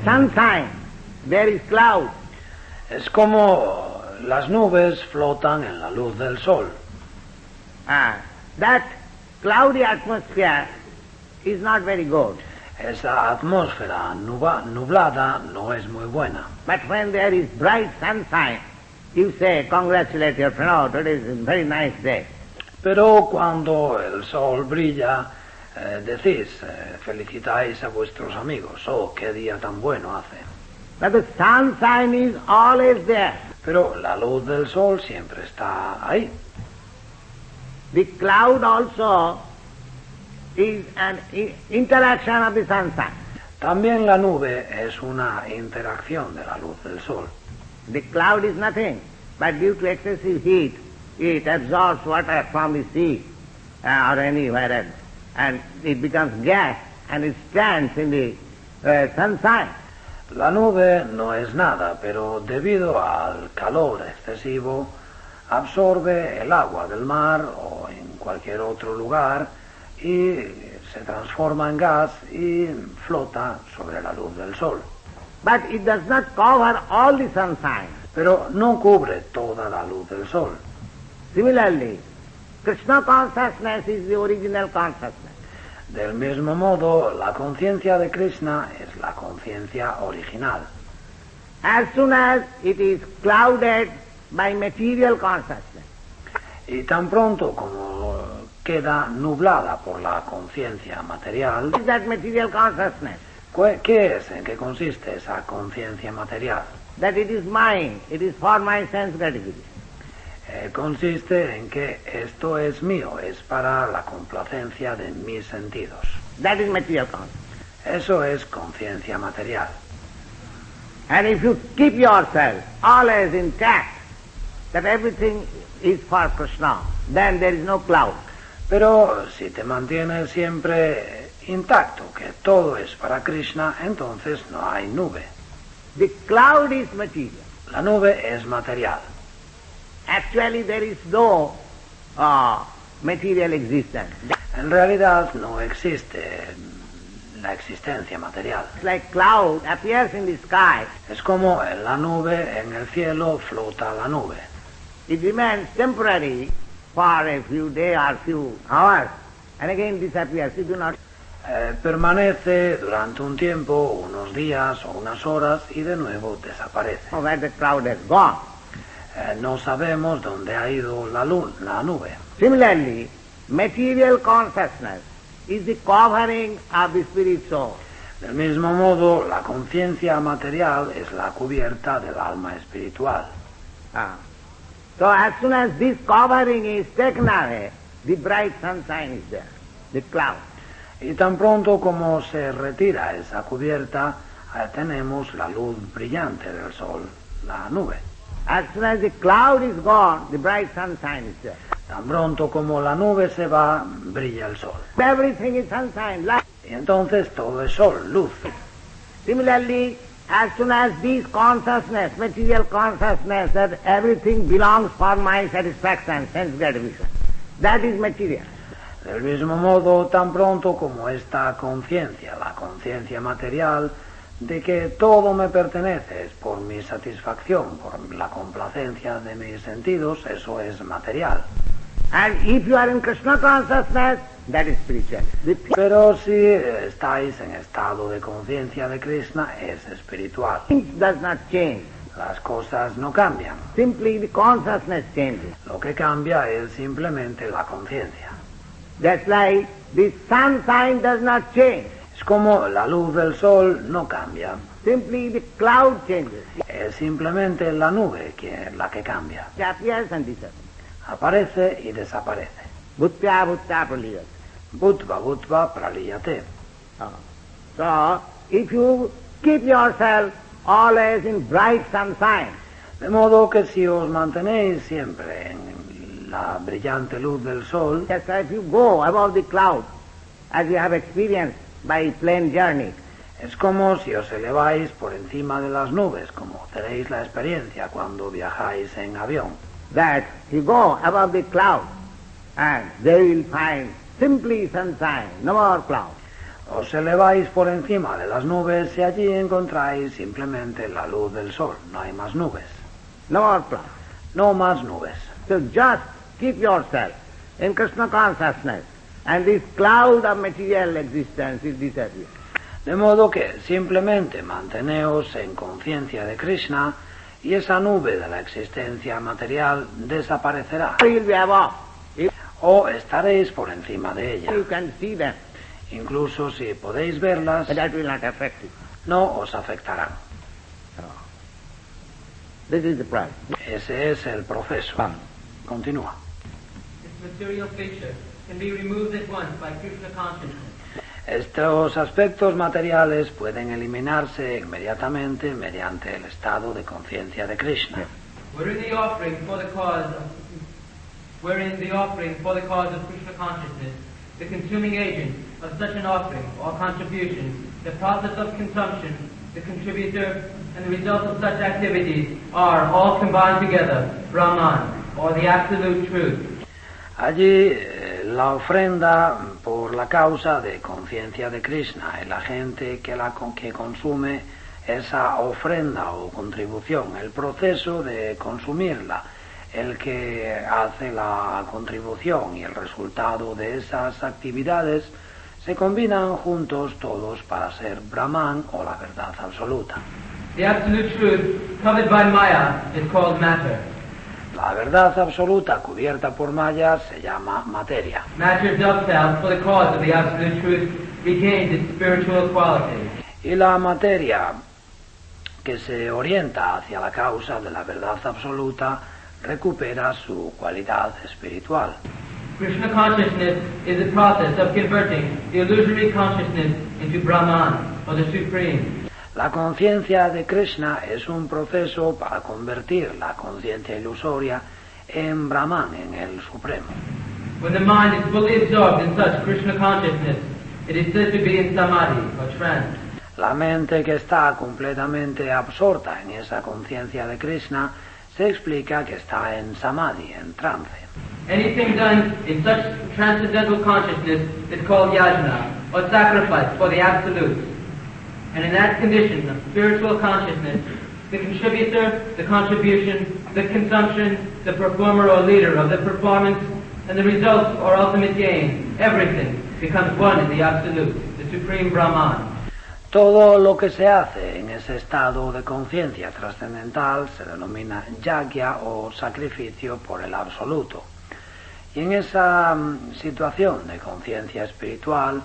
sunshine, there is cloud. Es como las nubes flotan en la luz del sol. That cloudy atmosphere is not very good. Esa atmósfera nublada no es muy buena. But when there is bright sunshine, you say, congratulate your friend, oh, today is a very nice day. Pero cuando el sol brilla, decís, felicitáis a vuestros amigos, oh, qué día tan bueno hace. But the sunshine is always there. Pero la luz del sol siempre está ahí. The cloud also is an interaction of the sunshine. También la nube es una interacción de la luz del sol. The cloud is nothing, but due to excessive heat, it absorbs water from the sea or anywhere else, and it becomes gas, and it stands in the sunshine. La nube no es nada, pero debido al calor excesivo, absorbe el agua del mar o en cualquier otro lugar y se transforma en gas y flota sobre la luz del sol. But it does not cover all the sunshine. Pero no cubre toda la luz del sol. Similarly, Krishna consciousness is the original consciousness. Del mismo modo, la conciencia de Krishna es la conciencia original. As soon as it is clouded by material consciousness, Y tan pronto como queda nublada por la conciencia material, what is that material consciousness? ¿qué es? ¿En qué consiste esa conciencia material? That it is mine, it is for my sense gratification. Consiste en que esto es mío, es para la complacencia de mis sentidos. That is material consciousness. Eso es conciencia material. And if you keep yourself always intact, that everything is for Krishna, then there is no cloud. Pero si te mantienes siempre intacto, que todo es para Krishna, entonces no hay nube. The cloud is material. La nube es material. Actually there is no material existence. En realidad no existe la existencia material. It's like cloud appears in the sky. Es como en la nube, en el cielo flota la nube. It remains temporary for a few days or few hours and again disappears. You do not. Permanece durante un tiempo, unos días o unas horas y de nuevo desaparece. Where the cloud has gone. No sabemos dónde ha ido la nube. Similarly, material consciousness is the covering of the spirit soul. Del mismo modo, la conciencia material es la cubierta del alma espiritual. So as soon as this covering is taken away, the bright sunshine is there, the cloud. Y tan pronto como se retira esa cubierta, tenemos la luz brillante del sol, la nube. As soon as the cloud is gone, the bright sunshine is there. Tan pronto como la nube se va, brilla el sol. Everything is sunshine, light. Y entonces todo es sol, luz. Similarly, as soon as this consciousness, material consciousness, that everything belongs for my satisfaction, sense gratification, that is material. Del mismo modo, tan pronto como esta conciencia, la conciencia material, de que todo me pertenece, es por mi satisfacción, por la complacencia de mis sentidos, eso es material. And if you are in Krishna consciousness, that is spiritual. Pero si estáis en estado de conciencia de Krishna, es espiritual. Things does not change. Las cosas no cambian. Simply the consciousness changes. Lo que cambia es simplemente la conciencia. That's like the sunshine does not change. Es como la luz del sol no cambia. Simply the cloud changes. Es simplemente la nube la que cambia. It appears and disappears. Aparece y desaparece. Bhutya bhutya praliyate. Bhutva bhutva praliyate. So, if you keep yourself always in bright sunshine, De modo que si os mantenéis siempre en la brillante luz del sol, just as you go above the cloud, as you have experienced by plane journey, es como si os eleváis por encima de las nubes, como tenéis la experiencia cuando viajáis en avión. that you go above the cloud and they will find simply sunshine, no more cloud. Os eleváis por encima de las nubes y allí encontráis simplemente la luz del sol, no hay más nubes. No more cloud. No más nubes. So just keep yourself in Krishna consciousness and this cloud of material existence will disappear. De modo que simplemente manteneos en conciencia de Krishna y esa nube de la existencia material desaparecerá. You will be above. O estaréis por encima de ella. You can see them, Incluso si podéis verlas, but that will not affect you. no os afectarán. This is the price. Ese es el proceso. Continúa. This material feature can be removed at once by Krishna consciousness. Estos aspectos materiales pueden eliminarse inmediatamente mediante el estado de conciencia de Krishna. Wherein the offering for the cause of Krishna consciousness, the consuming agent of such an offering or contribution, the process of consumption, the contributor, and the result of such activities are all combined together, Brahman, or the absolute truth. Allí la ofrenda por la causa de conciencia de Krishna, el agente que consume esa ofrenda o contribución, el proceso de consumirla, el que hace la contribución y el resultado de esas actividades se combinan juntos todos para ser Brahman o la verdad absoluta. The absolute truth covered by Maya is called matter. La verdad absoluta cubierta por Maya se llama materia. Matter dovetails for the cause of the absolute truth retains its spiritual quality. Y la materia que se orienta hacia la causa de la verdad absoluta recupera su cualidad espiritual. Krishna consciousness is the process of converting the illusory consciousness into Brahman, or the Supreme. La conciencia de Krishna es un proceso para convertir la conciencia ilusoria en Brahman, en el Supremo. When the mind is fully absorbed in such Krishna consciousness, it is said to be in samadhi, or trance. La mente que está completamente absorta en esa conciencia de Krishna se explica que está en samadhi, en trance. Anything done in such transcendental consciousness is called yajna, or sacrifice for the Absolute. And in that condition of spiritual consciousness, the contributor, the contribution, the consumption, the performer or leader of the performance, and the result or ultimate gain, everything becomes one in the Absolute, the Supreme Brahman. Todo lo que se hace en ese estado de conciencia trascendental se denomina yagya o sacrificio por el absoluto. Y en esa situación de conciencia espiritual,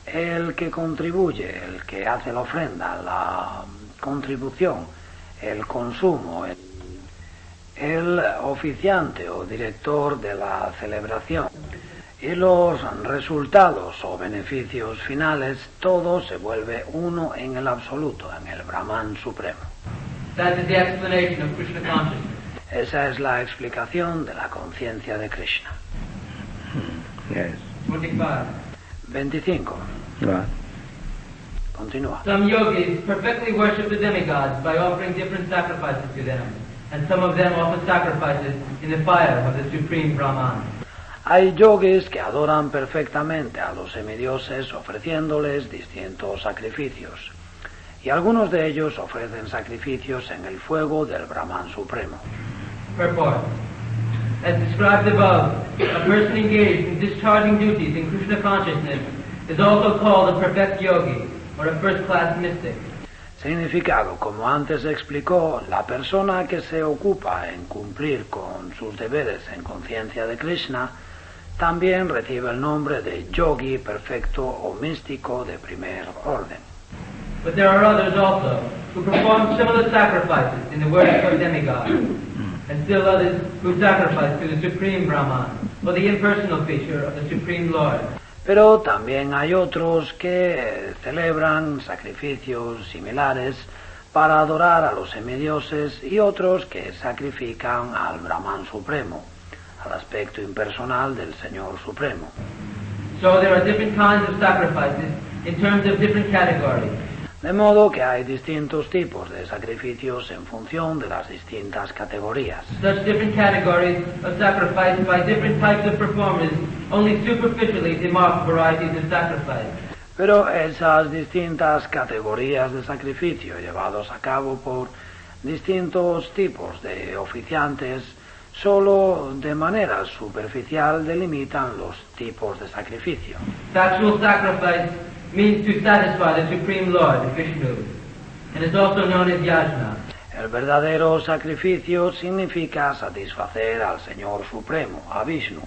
el que contribuye, el que hace la ofrenda, la contribución, el consumo, el oficiante o director de la celebración y los resultados o beneficios finales, todo se vuelve uno en el absoluto, en el Brahman supremo. That is the explanation of Krishna consciousness. Esa es la explicación de la conciencia de Krishna. Yes. 25. 25. Right. Continúa. Some yogis perfectly worship the demigods by offering different sacrifices to them, and some of them offer sacrifices in the fire of the Supreme Brahman. Hay yogis que adoran perfectamente a los semidioses ofreciéndoles distintos sacrificios, y algunos de ellos ofrecen sacrificios en el fuego del Brahman supremo. Purport. As described above, a person engaged in discharging duties in Krishna consciousness is also called a perfect yogi, or a first-class mystic. Significado: como antes explicó, la persona que se ocupa en cumplir con sus deberes en conciencia de Krishna también recibe el nombre de yogi perfecto o místico de primer orden. But there are others also who perform similar sacrifices in the worship of demigods, and still others who sacrifice to the Supreme Brahman, or the impersonal feature of the Supreme Lord. Pero también hay otros que celebran sacrificios similares para adorar a los semidioses y otros que sacrifican al Brahman supremo, al aspecto impersonal del Señor Supremo. So there are different kinds of sacrifices in terms of different categories. De modo que hay distintos tipos de sacrificios en función de las distintas categorías. Such different categories of sacrifice by different types of performers only superficially demark varieties of sacrifice. Pero esas distintas categorías de sacrificio llevados a cabo por distintos tipos de oficiantes solo de manera superficial delimitan los tipos de sacrificio. Actual sacrifice means to satisfy the Supreme Lord, Vishnu, and is also known as yajna. El verdadero sacrificio significa satisfacer al Señor Supremo, a Vishnu,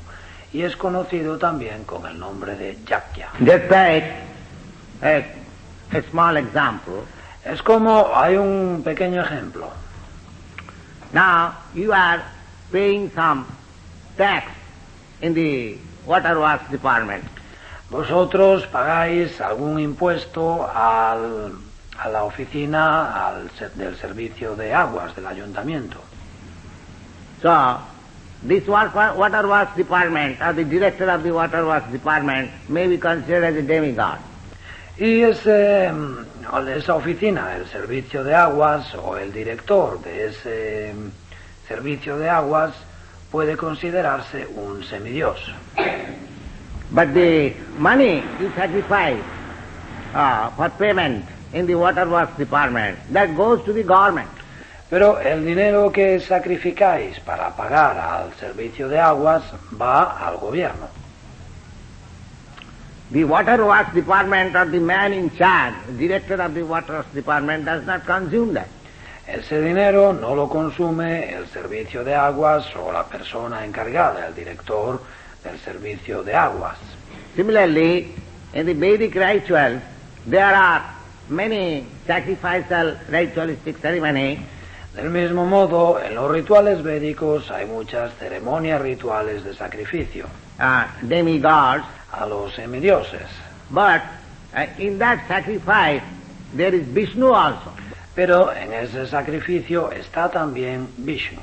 y es conocido también con el nombre de yajna. Just take a small example. Es como, hay un pequeño ejemplo. Now you are paying some tax in the water works department. Vosotros pagáis algún impuesto a la oficina del servicio de aguas del ayuntamiento. So, this water works department or the director of the water works department may be considered as a demigod. Y esa oficina, el servicio de aguas o el director de ese servicio de aguas puede considerarse un semidios. But the money you sacrifice for payment in the water works department, that goes to the government. Pero el dinero que sacrificáis para pagar al servicio de aguas va al gobierno. The water works department or the man in charge, director of the water works department, does not consume that. Ese dinero no lo consume el servicio de aguas o la persona encargada, el director del servicio de aguas. Similarly, in the Vedic rituals, there are many sacrificial ritualistic ceremonies. Del mismo modo, en los rituales védicos hay muchas ceremonias rituales de sacrificio Demigods, a los semidioses. but in that sacrifice there is Vishnu also. Pero en ese sacrificio está también Vishnu.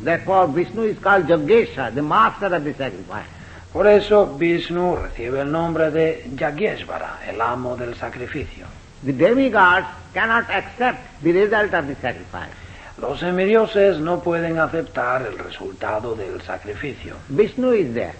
Therefore Vishnu is called Yogesha, the master of the sacrifice. Por eso Vishnu recibe el nombre de Yageshvara, el amo del sacrificio. The demigods cannot accept the result of the sacrifice. Los semidioses no pueden aceptar el resultado del sacrificio. Vishnu is there.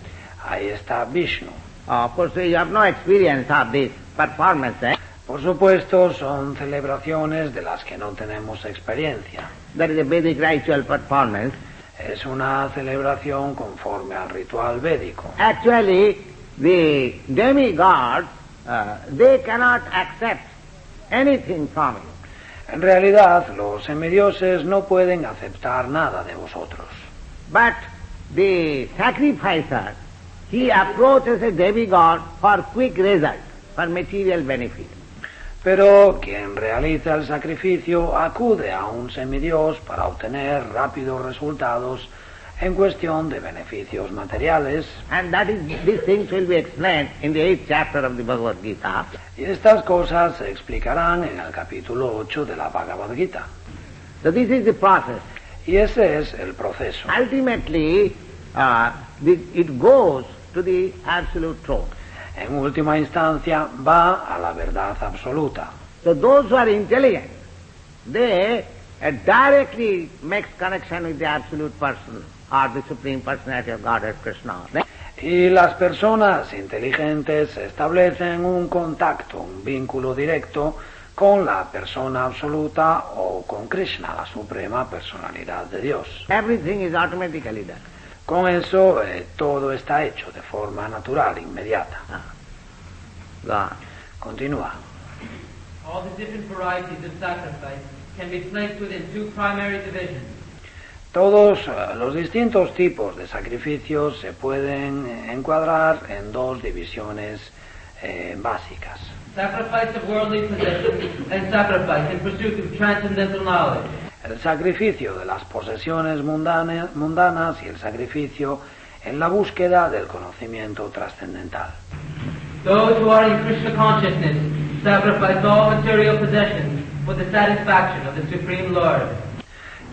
Ahí está Vishnu. Of course, you have no experience of this performance. Por supuesto, son celebraciones de las que no tenemos experiencia. That is a Vedic ritual performance. Es una celebración conforme al ritual védico. Actually, the demigods, they cannot accept anything from you. En realidad, los semidioses no pueden aceptar nada de vosotros. But the sacrificer, he approaches a demigod for quick result, for material benefit. Pero quien realiza el sacrificio acude a un semidios para obtener rápidos resultados en cuestión de beneficios materiales. And these things will be explained in the 8th chapter of the Bhagavad Gita. Y estas cosas se explicarán en el capítulo 8 de la Bhagavad Gita. So this is the process. Y ese es el proceso. Ultimately, it goes to the absolute truth. En última instancia, va a la verdad absoluta. So those who are intelligent, they directly makes connection with the absolute person or the Supreme Personality of Godhead Krishna. Y las personas inteligentes establecen un contacto, un vínculo directo con la persona absoluta o con Krishna, la suprema personalidad de Dios. Everything is automatically done. Con eso todo está hecho de forma natural, inmediata. God. Continúa. All the different varieties of sacrifice can be placed within two primary divisions. Todos los distintos tipos de sacrificios se pueden encuadrar en dos divisiones básicas. Sacrifice of worldly possessions and sacrifice in pursuit of transcendental knowledge. El sacrificio de las posesiones mundanas y el sacrificio en la búsqueda del conocimiento trascendental. Those who are in Krishna consciousness sacrifice all material possessions for the satisfaction of the Supreme Lord.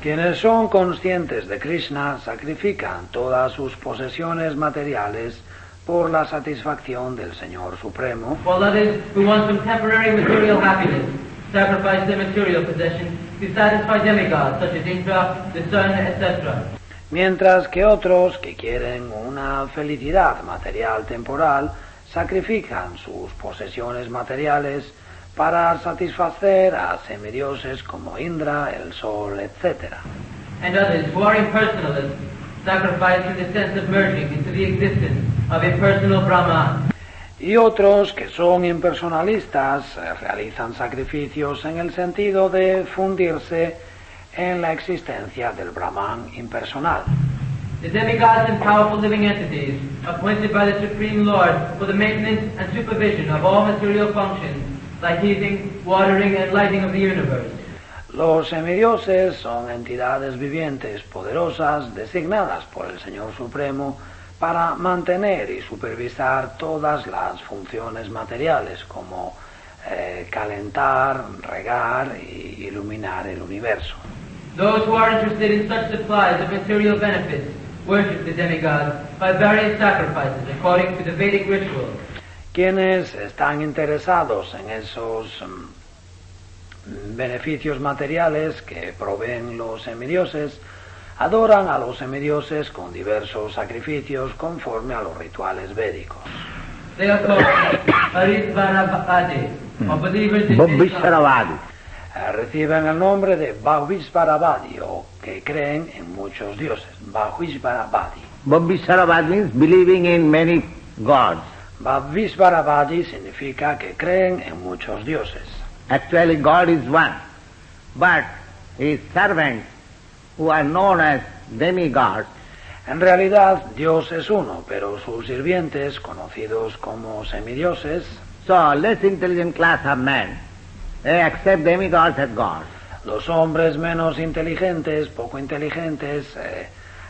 Quienes son conscientes de Krishna sacrifican todas sus posesiones materiales por la satisfacción del Señor Supremo. While others who want some temporary material happiness sacrifice their material possessions to satisfy demigods such as Indra, the sun, etc. Mientras que otros que quieren una felicidad material temporal sacrifican sus posesiones materiales para satisfacer a semidioses como Indra, el sol, etc. And others who are impersonalists sacrifice in the sense of merging into the existence of impersonal Brahman. Y otros que son impersonalistas realizan sacrificios en el sentido de fundirse en la existencia del Brahman impersonal. The demigods and powerful living entities appointed by the Supreme Lord for the maintenance and supervision of all material functions like heating, watering, and lighting of the universe. Los semidioses son entidades vivientes poderosas designadas por el Señor Supremo para mantener y supervisar todas las funciones materiales como calentar, regar y iluminar el universo. Those who are interested in such supplies of material benefits worship the demigods by various sacrifices according to the Vedic ritual. Quienes están interesados en esos beneficios materiales que proveen los semidioses, adoran a los semidioses con diversos sacrificios conforme a los rituales védicos. They are called Harisvaravadi, or believers in Bhuvishvaravadi. Reciben el nombre de Bhuvishvaravadi, o que creen en muchos dioses. Bhuvishvaravadi. Bhuvishvaravadi means believing in many gods. Bhuvishvaravadi significa que creen en muchos dioses. Actually, God is one, but His servants, who are known as demigods, En realidad, Dios es uno, pero sus sirvientes, conocidos como semidioses, so less intelligent class of men, they accept demigods as gods. los hombres menos inteligentes, poco inteligentes,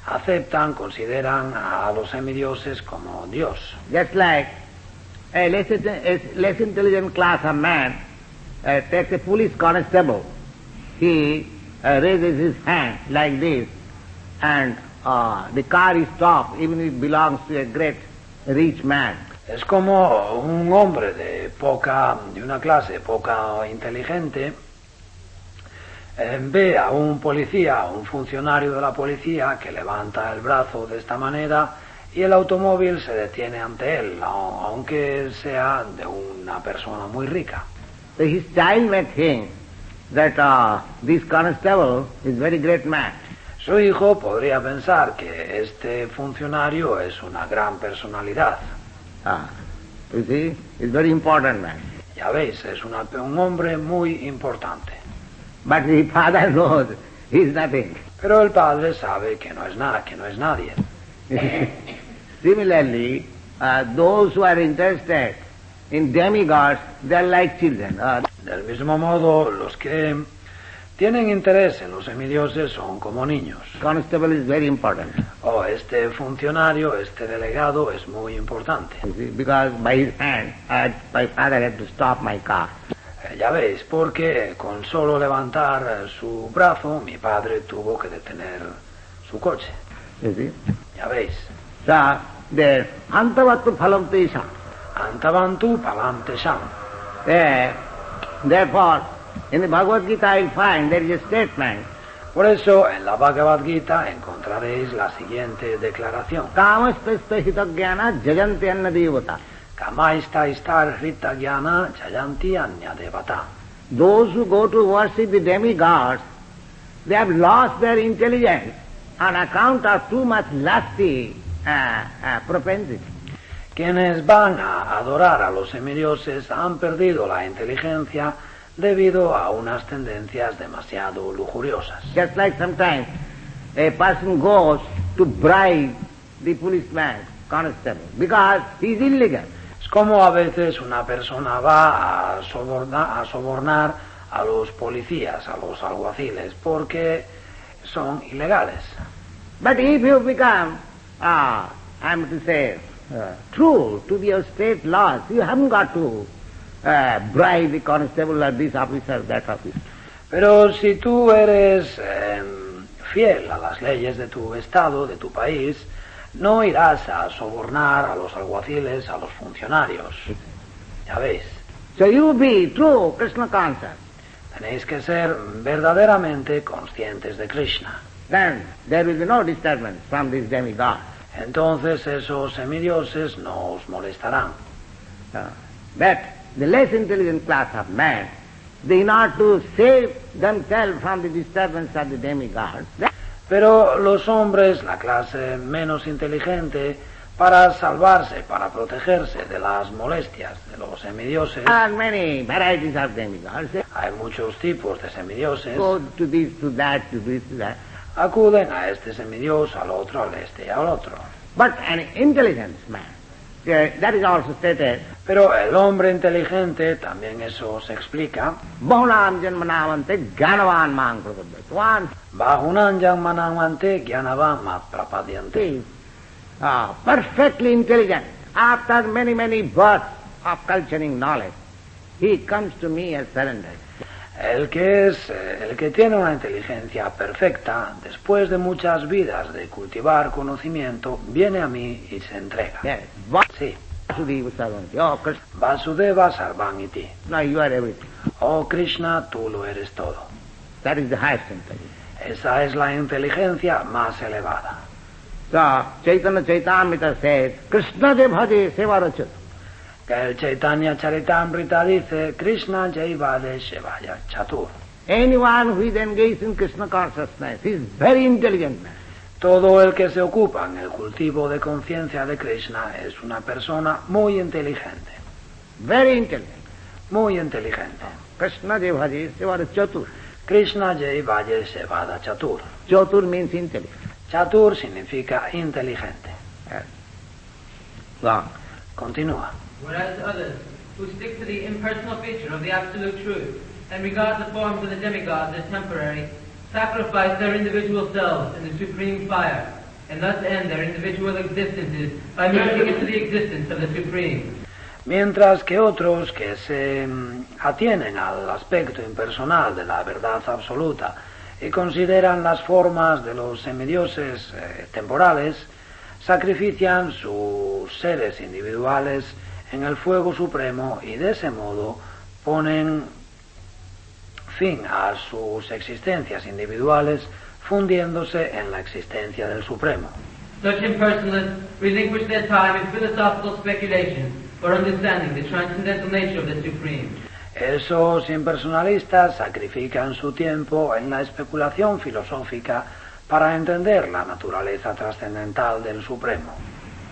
aceptan, consideran a los semidioses como Dios. Just like a less intelligent class of man takes a police constable, he raises his hand like this, and the car is stopped, even if it belongs to a great rich man. Es como un hombre de una clase poca inteligente, ve a un policía, a un funcionario de la policía que levanta el brazo de esta manera y el automóvil se detiene ante él, aunque sea de una persona muy rica. So his child may think that this constable is a very great man. Su hijo podría pensar que este funcionario es una gran personalidad. You see, he's a very important man. Ya veis, es un hombre muy importante. But the father knows he is nothing. Pero el padre sabe que no es nada, que no es nadie. Similarly, those who are interested in demigods, they are like children. Del mismo modo, los que tienen interés en los semidioses son como niños. Constable is very important. Este funcionario, este delegado es muy importante. You see, because by his hand, my father had to stop my car. Ya veis, porque con solo levantar su brazo, mi padre tuvo que detener su coche. You see? Ya veis. So, the Antavattu Phalam Tesha. Antavantu palam tesham. Therefore, in the Bhagavad Gita I find there is a statement. Por eso, en la Bhagavad Gita encontraréis la siguiente declaración. Kamastasta hitagyana jayanti anna devata. Kamaista istar hrita jnana chayanti anya devata. Those who go to worship the demigods, they have lost their intelligence on account of too much lusty propensity. Quienes van a adorar a los semidioses han perdido la inteligencia debido a unas tendencias demasiado lujuriosas. Just like sometimes a person goes to bribe the policeman, constable, because he is illegal. Es como a veces una persona va a sobornar a los policías, a los alguaciles, porque son ilegales. But if you become, true to the state laws, you haven't got to bribe the constable or this officer, that officer. Pero si tú eres fiel a las leyes de tu estado, de tu país, no irás a sobornar a los alguaciles, a los funcionarios. Ya veis. So you be true Krishna conscious. Tenéis que ser verdaderamente conscientes de Krishna. Then there will be no disturbance from these demigods. Entonces esos semidioses no os molestarán. But the less intelligent class of man, they in order to save themselves from the disturbance of the demigods. Pero los hombres, la clase menos inteligente, para salvarse, para protegerse de las molestias de los semidioses, There are many varieties of demigods. They hay muchos tipos de semidioses, go to this, to that, to this, to that. acuden a este semidios, al otro, al este y al otro. But an intelligent man, that is also stated, Pero el hombre inteligente, también eso se explica, Bahunam janmanavante gyanavan mang prapadyate. One Bahunanjang manamante gyanavam mat prapadyante. is perfectly intelligent. After many, many births of culturing knowledge, he comes to me as surrendered. El que tiene una inteligencia perfecta, después de muchas vidas de cultivar conocimiento, viene a mí y se entrega. Yes. Sí. Vasudeva Sarvanti. Oh, Krishna, Vasudeva Sarvamiti. now you are everything. Oh Krishna, tú lo eres todo. That is the highest intelligence. Esa es la inteligencia más elevada. So, Chaitanya Chaitamrita says, Krishna de bhaje sevarachat. Que el Chaitanya Charitamrita dice, Krishna Jaivade Shevaya Chatur. Anyone who is engaged in Krishna consciousness is very intelligent man. Todo el que se ocupa en el cultivo de conciencia de Krishna es una persona muy inteligente. Very intelligent. Muy inteligente. Krishna de bhaje sevarachatur. Krishna Jaivade Shevada Chatur. Chatur means intelligent. Chatur significa inteligente. Yes. Wrong. Continúa. Whereas others, who stick to the impersonal feature of the absolute truth and regard the forms of the demigods as temporary, sacrifice their individual selves in the supreme fire, and thus end their individual existences by merging into the existence of the Supreme. Mientras que otros que se atienen al aspecto impersonal de la verdad absoluta y consideran las formas de los semidioses temporales, sacrifican sus seres individuales en el fuego supremo y de ese modo ponen fin a sus existencias individuales fundiéndose en la existencia del Supremo. Such impersonalists relinquish their time in philosophical speculation for understanding the transcendental nature of the Supreme. Esos impersonalistas sacrifican su tiempo en la especulación filosófica para entender la naturaleza trascendental del Supremo.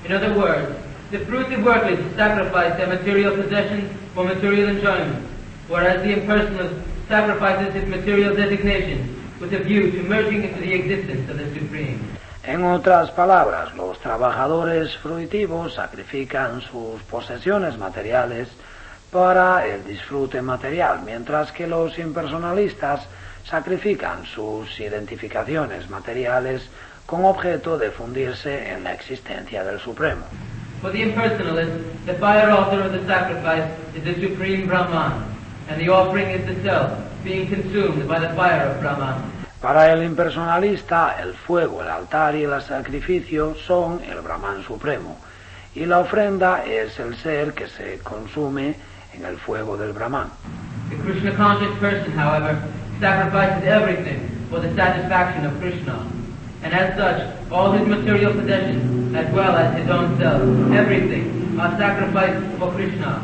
In other words, The fruitive workers sacrifice their material possessions for material enjoyment, whereas the impersonalist sacrifices his material designation with a view to merging into the existence of the Supreme. En otras palabras, los trabajadores fruitivos sacrifican sus posesiones materiales para el disfrute material, mientras que los impersonalistas sacrifican sus identificaciones materiales con objeto de fundirse en la existencia del Supremo. For the impersonalist, the fire altar of the sacrifice is the Supreme Brahman, and the offering is the self, being consumed by the fire of Brahman. Para el impersonalista, el fuego, el altar y el sacrificio son el Brahman Supremo, y la ofrenda es el ser que se consume en el fuego del Brahman. The Krishna-conscious person, however, sacrifices everything for the satisfaction of Krishna, and as such, all his material possessions, as well as his own self, everything, are sacrificed for Krishna,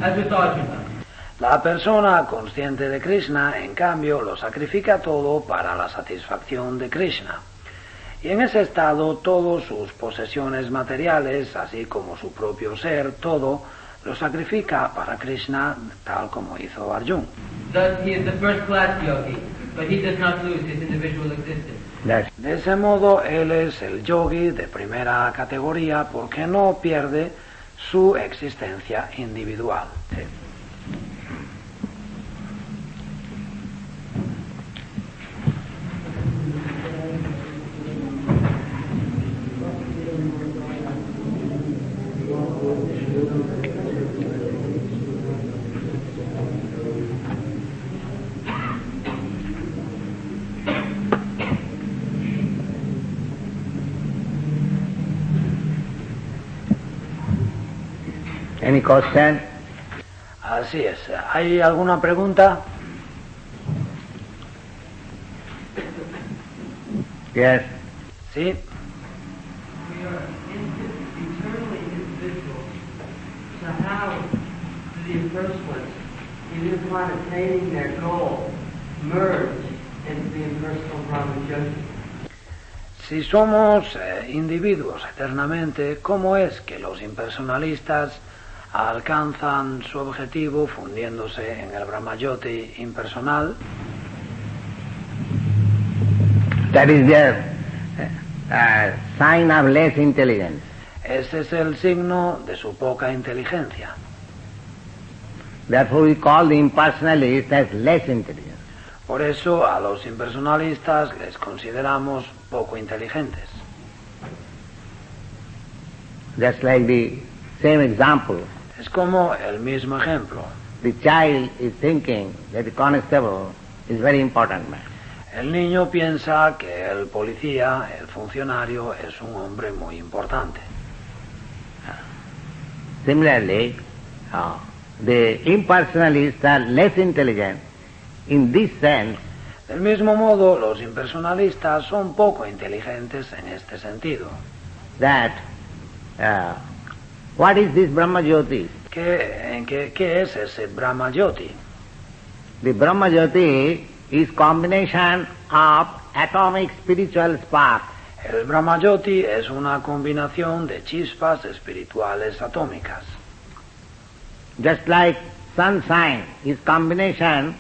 as with Arjuna. La persona consciente de Krishna, en cambio, lo sacrifica todo para la satisfacción de Krishna. Y en ese estado, todas sus posesiones materiales, así como su propio ser, todo, lo sacrifica para Krishna, tal como hizo Arjuna. Thus, he is the first-class yogi, but he does not lose his individual existence. De ese modo, él es el yogi de primera categoría porque no pierde su existencia individual. Sí. Any question? Así es. ¿Hay alguna pregunta? Yes. Sí. We are eternally individuals. So how do the impersonalists, even upon attaining their goal, merge into the impersonal Brahman Jyoti? Si somos individuos eternamente, ¿cómo es que los impersonalistas alcanzan su objetivo fundiéndose en el Brahmayoti impersonal? That is their sign of less intelligence. Ese es el signo de su poca inteligencia. Therefore we call the impersonalists as less intelligent. Por eso a los impersonalistas les consideramos poco inteligentes. Just like the same example, Es como el mismo ejemplo. the child is thinking that the constable is very important man. El niño piensa que el policía, el funcionario, es un hombre muy importante. Similarly, the impersonalists are less intelligent in this sense Del mismo modo, los impersonalistas son poco inteligentes en este sentido. that what is this Brahma Jyoti? ¿Qué es ese Brahmayoti? The Brahma Jyoti is combination of atomic spiritual sparks. El Brahmayoti es una combinación de chispas espirituales atómicas. Just like sunshine is combination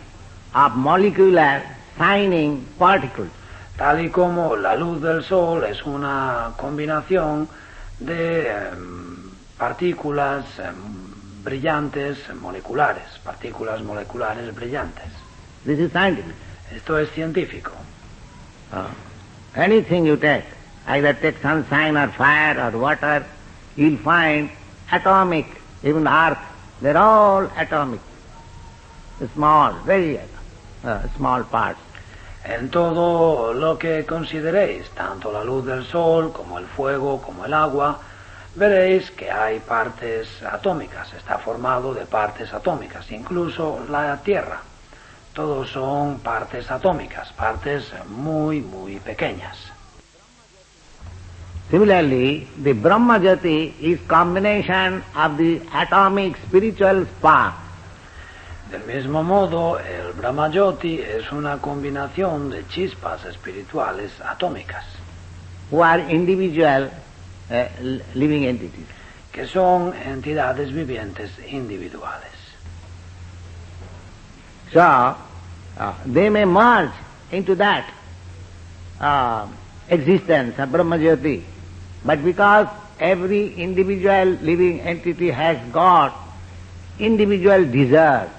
of molecular shining particles. Tal y como la luz del sol es una combinación de partículas brillantes moleculares, partículas moleculares brillantes. This is scientific. Esto es científico. Anything you take, either take sunshine or fire or water, you'll find atomic, even earth, they're all atomic. Small, very small parts. En todo lo que consideréis, tanto la luz del sol como el fuego, como el agua, veréis que hay partes atómicas, está formado de partes atómicas, incluso la Tierra. Todos son partes atómicas, partes muy, muy pequeñas. Similarly, the Brahma Jyoti is combination of the atomic spiritual spark. Del mismo modo, el Brahmayoti es una combinación de chispas espirituales atómicas, who are individual living entities. que son entidades vivientes individuales. So, they may merge into that existence of Brahma-Jyoti, but because every individual living entity has got individual desire,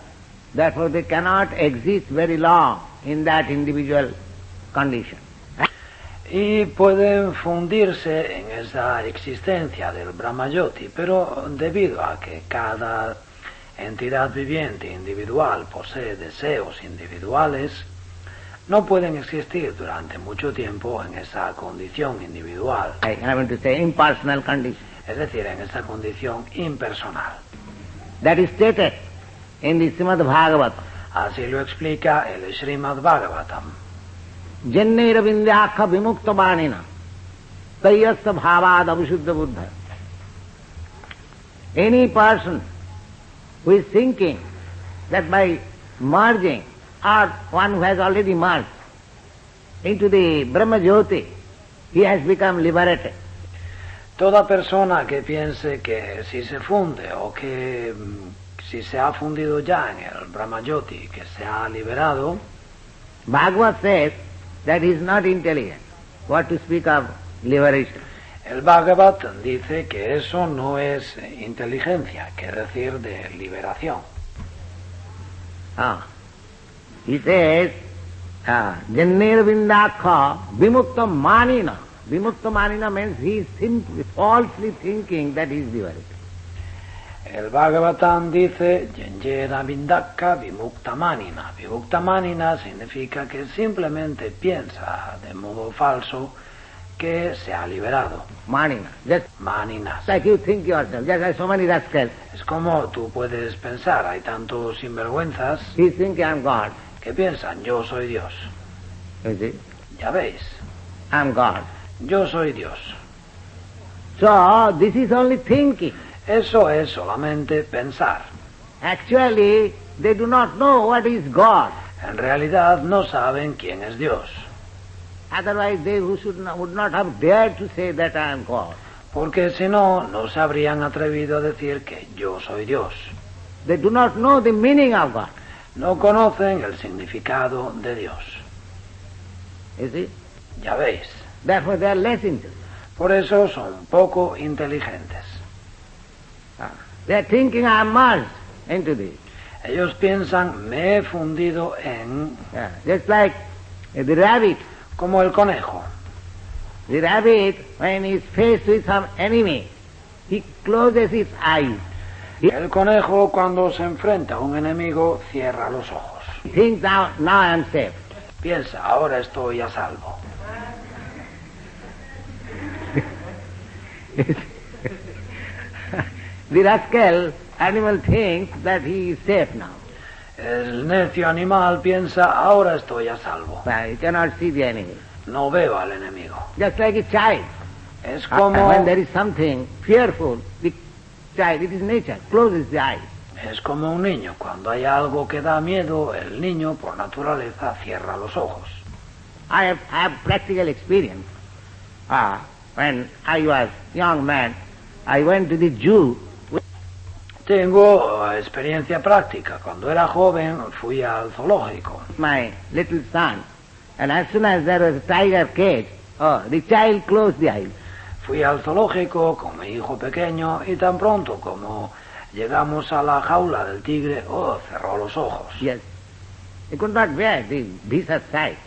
therefore they cannot exist very long in that individual condition. Y pueden fundirse en esa existencia del Brahma-Jyoti, pero debido a que cada entidad viviente individual posee deseos individuales, no pueden existir durante mucho tiempo en esa condición individual. I want to say impersonal condition. Es decir, en esa condición impersonal. That is stated in the Srimad Bhagavatam. Así lo explica el Srimad Bhagavatam. Janneira vindyakha vimukta banina tayyasya bhavad abhishuddha buddha. Any person who is thinking that by merging, or one who has already merged into the Brahma Jyoti, he has become liberated. Toda persona que piense que si se funde o que si se ha fundido ya en el Brahma Jyoti, que se ha liberado, Bhagavad says that he is not intelligent. What to speak of liberation? el Bhagavad dice que eso no es inteligencia, que decir de liberación. He says, Janner Vindakha Vimukta Manina. Vimukta Manina means he is falsely thinking that he is liberated. El Bhagavatam dice, Yenjera Vindakka Vimukta Manina. Vimukta Manina significa que simplemente piensa de modo falso que se ha liberado. Manina. Just Manina. like you think yourself. Just like so many rascals. Es como tú puedes pensar, hay tantos sinvergüenzas He thinks I am God. que piensan, yo soy Dios. You see? Ya veis, I am God. yo soy Dios. So, this is only thinking. Eso es solamente pensar. Actually, they do not know what is God. En realidad no saben quién es Dios. Otherwise, they would not have dared to say that I am God. Porque si no, no se habrían atrevido a decir que yo soy Dios. They do not know the meaning of God. No conocen el significado de Dios. You see? Ya veis. Therefore, they are less intelligent. Por eso son poco inteligentes. They are thinking I am merged into this. Ellos piensan, me he fundido en... Just like the rabbit. como el conejo. The rabbit, when he is faced with some enemy, he closes his eyes. El conejo, cuando se enfrenta a un enemigo, cierra los ojos. He thinks now I am safe. Piensa, ahora estoy a salvo. The rascal animal thinks that he is safe now. El necio animal piensa, ahora estoy a salvo. He cannot see the enemy. No veo al enemigo. Just like a child. Es como, When there is something fearful, the child, it is nature, closes the eyes. es como un niño. Cuando hay algo que da miedo, el niño, por naturaleza, cierra los ojos. I have practical experience. When I was young man, I went to the zoo. Tengo experiencia práctica. Cuando era joven, fui al zoológico. My little son, and as soon as there was a tiger cage, the child closed the eyes. Fui al zoológico con mi hijo pequeño y tan pronto como llegamos a la jaula del tigre, cerró los ojos. Yes. He could not bear the vicious sight.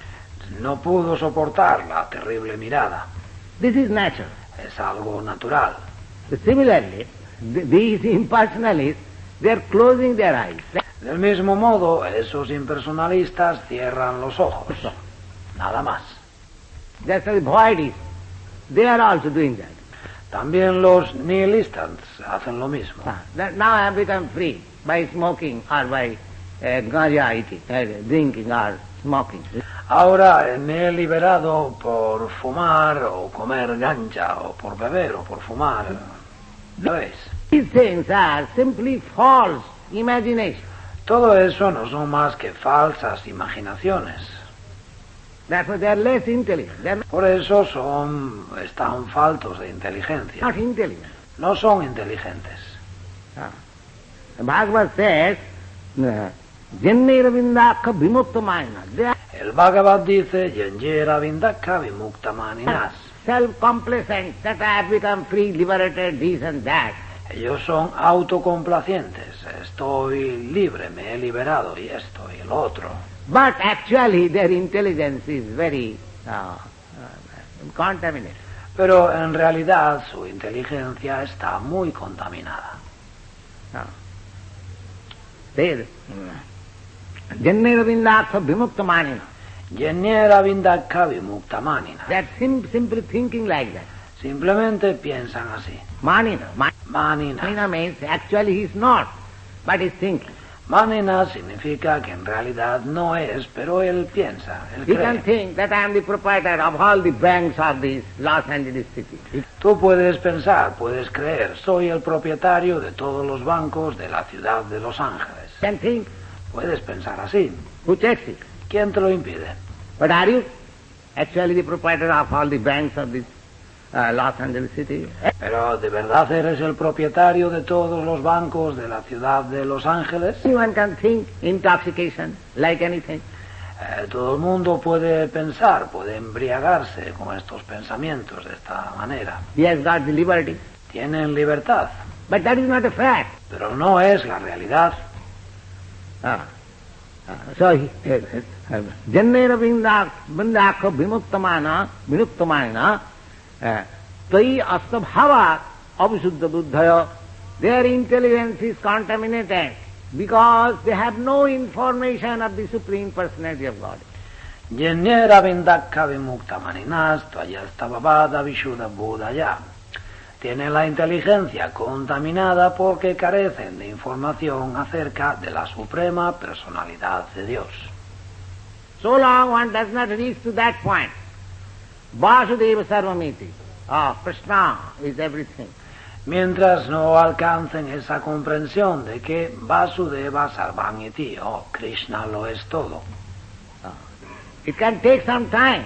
No pudo soportar la terrible mirada. This is natural. Es algo natural. Similarly, these impersonalists, they are closing their eyes. Del mismo modo, esos impersonalistas cierran los ojos. Nada más. Just as the voidists, they are also doing that. También los nihilistas hacen lo mismo. Now I have become free by smoking or by ganja eating, drinking or smoking. Ahora me he liberado por fumar o comer ganja o por beber o por fumar. ¿Lo ves? These things are simply false imagination. Todo eso no son más que falsas imaginaciones. Therefore they are less intelligent. They are Por eso están faltos de inteligencia. not intelligent. no son inteligentes. Bhagavad says, Jannirvindakha vimuktamanina. They are El Bhagavad dice, Yanyera Vindakha Vimukta Maninas. self-complacent, that I have become free, liberated, this and that. Ellos son autocomplacientes. Estoy libre, me he liberado y esto y el otro. But actually their intelligence is very contaminated. Pero en realidad su inteligencia está muy contaminada. Jannirvindakha vimuktamanina. Yanyera Vindakha Vimukta Manina. They are simply thinking like that. Simplemente piensan así. Manina. Manina. Manina means actually he is not, but he is thinking. Manina significa que en realidad no es, pero él piensa, él He can cree. think that I am the proprietor of all the banks of this Los Angeles city. Tú puedes pensar, puedes creer, soy el propietario de todos los bancos de la ciudad de Los Ángeles. He can think. Puedes pensar así. Who takes it? ¿Quién te lo impide? But are you actually the proprietor of all the banks of this Los Angeles city? Pero ¿de verdad eres el propietario de todos los bancos de la ciudad de Los Ángeles? Anyone can think intoxication like anything. Todo el mundo puede pensar, puede embriagarse con estos pensamientos de esta manera. He has got the liberty. Tienen libertad, But that is not a fact. pero no es la realidad. So, Jannera Vindakha Vimuktamanina Tai Astabhava Abhisuddha Buddhaya. Their intelligence is contaminated because they have no information of the Supreme Personality of God. Yanyera Vindakha Vimukta Maninas Tvayastabhavada Vishuddha Buddhaya. Tienen la inteligencia contaminada porque carecen de información acerca de la suprema personalidad de Dios. So long one does not reach to that point. Vasudeva Sarvamiti. Krishna is everything. Mientras no alcancen esa comprensión de que Vasudeva Sarvamiti, Krishna lo es todo. It can take some time,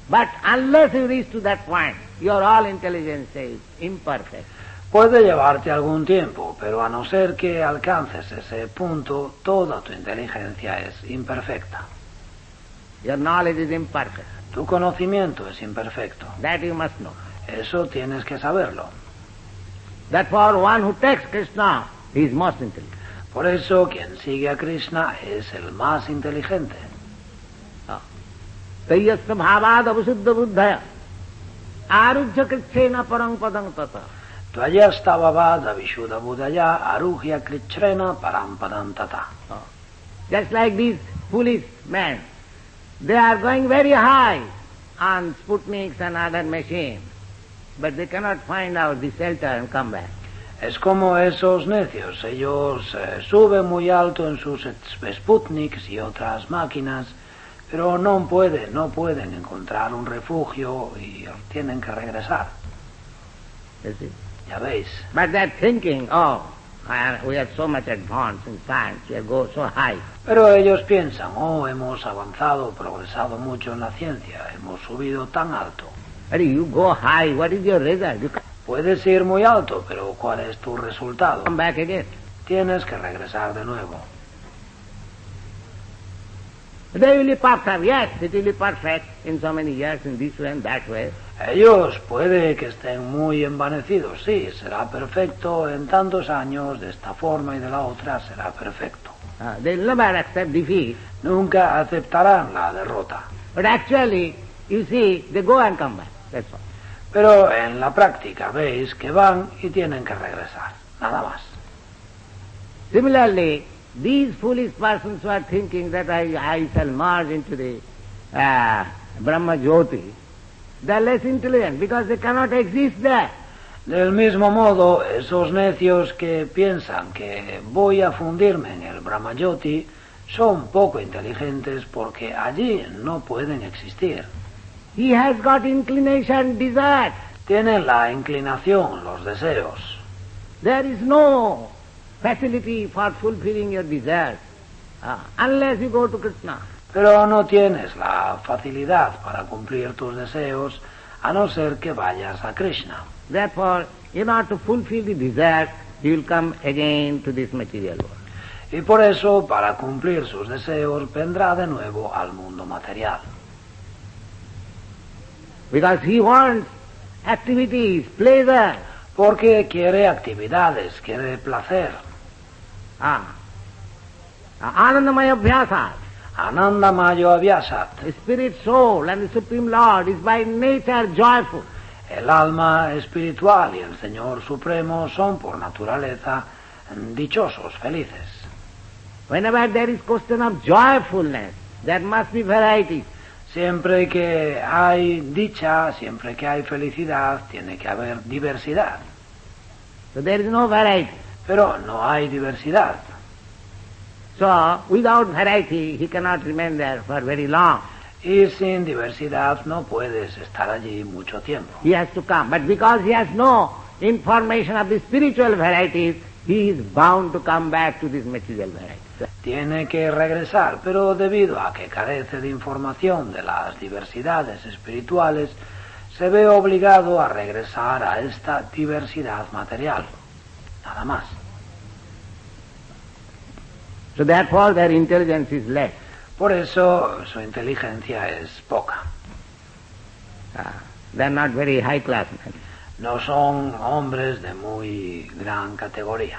but unless you reach to that point, your all intelligence is imperfect. Puede llevarte algún tiempo, pero a no ser que alcances ese punto, toda tu inteligencia es imperfecta. Your knowledge is imperfect. Tu conocimiento es imperfecto. That you must know. Eso tienes que saberlo. That for one who takes Krishna, he is most intelligent. Por eso quien sigue a Krishna es el más inteligente. Tayyasya bhavad avasuddha buddhaya. Arujya kritsena parang padang tata. Tvayastabhavada Vishuddha Buddhaya Arujya Krichrena Parampadam Tata. Just like these foolish men, they are going very high on Sputniks and other machines, but they cannot find out the shelter and come back. Es como esos necios, ellos suben muy alto en sus Sputniks y otras máquinas, pero no pueden encontrar un refugio y tienen que regresar. You see? Ya veis. But they are thinking, we are so much advanced in science, we go so high. Pero ellos piensan, hemos avanzado, progresado mucho en la ciencia, hemos subido tan alto. But you go high, what is your result? You Puedes ir muy alto, pero ¿cuál es tu resultado? come back again. Tienes que regresar de nuevo. They will be perfect, yes, it will be perfect in so many years, in this way and that way. Ellos puede que estén muy envanecidos, sí, será perfecto en tantos años, de esta forma y de la otra será perfecto. They will never accept defeat. Nunca aceptarán la derrota. But actually, you see, they go and come back, that's all. Pero en la práctica veis que van y tienen que regresar, nada más. Similarly, these foolish persons who are thinking that I shall merge into the Brahma Jyoti, they are less intelligent because they cannot exist there. Del mismo modo, esos necios que piensan que voy a fundirme en el Brahmayoti son poco inteligentes porque allí no pueden existir. He has got inclination, desire. Tienen la inclinación, los deseos. There is no facility for fulfilling your desires unless you go to Krishna. Pero no tienes la facilidad para cumplir tus deseos a no ser que vayas a Krishna. Therefore, in order to fulfill the desire, he will come again to this material world. Y por eso, para cumplir sus deseos, vendrá de nuevo al mundo material. Because he wants activities, pleasure. Porque quiere actividades, quiere placer. Anandamaya Abhyasat. Anandamaya Abhyasat. The spirit soul and the Supreme Lord is by nature joyful. El alma espiritual y el Señor Supremo son por naturaleza dichosos, felices. Whenever there is question of joyfulness, there must be variety. Siempre que hay dicha, siempre que hay felicidad, tiene que haber diversidad. So there is no variety. Pero no hay diversidad. So without variety, he cannot remain there for very long. Y sin diversidad no puedes estar allí mucho tiempo. He has to come. But because he has no information of the spiritual varieties, he is bound to come back to this material variety. Tiene que regresar, pero debido a que carece de información de las diversidades espirituales, se ve obligado a regresar a esta diversidad material. Nada más. So therefore their intelligence is less. Por eso su inteligencia es poca. They are not very high class men. No son hombres de muy gran categoría.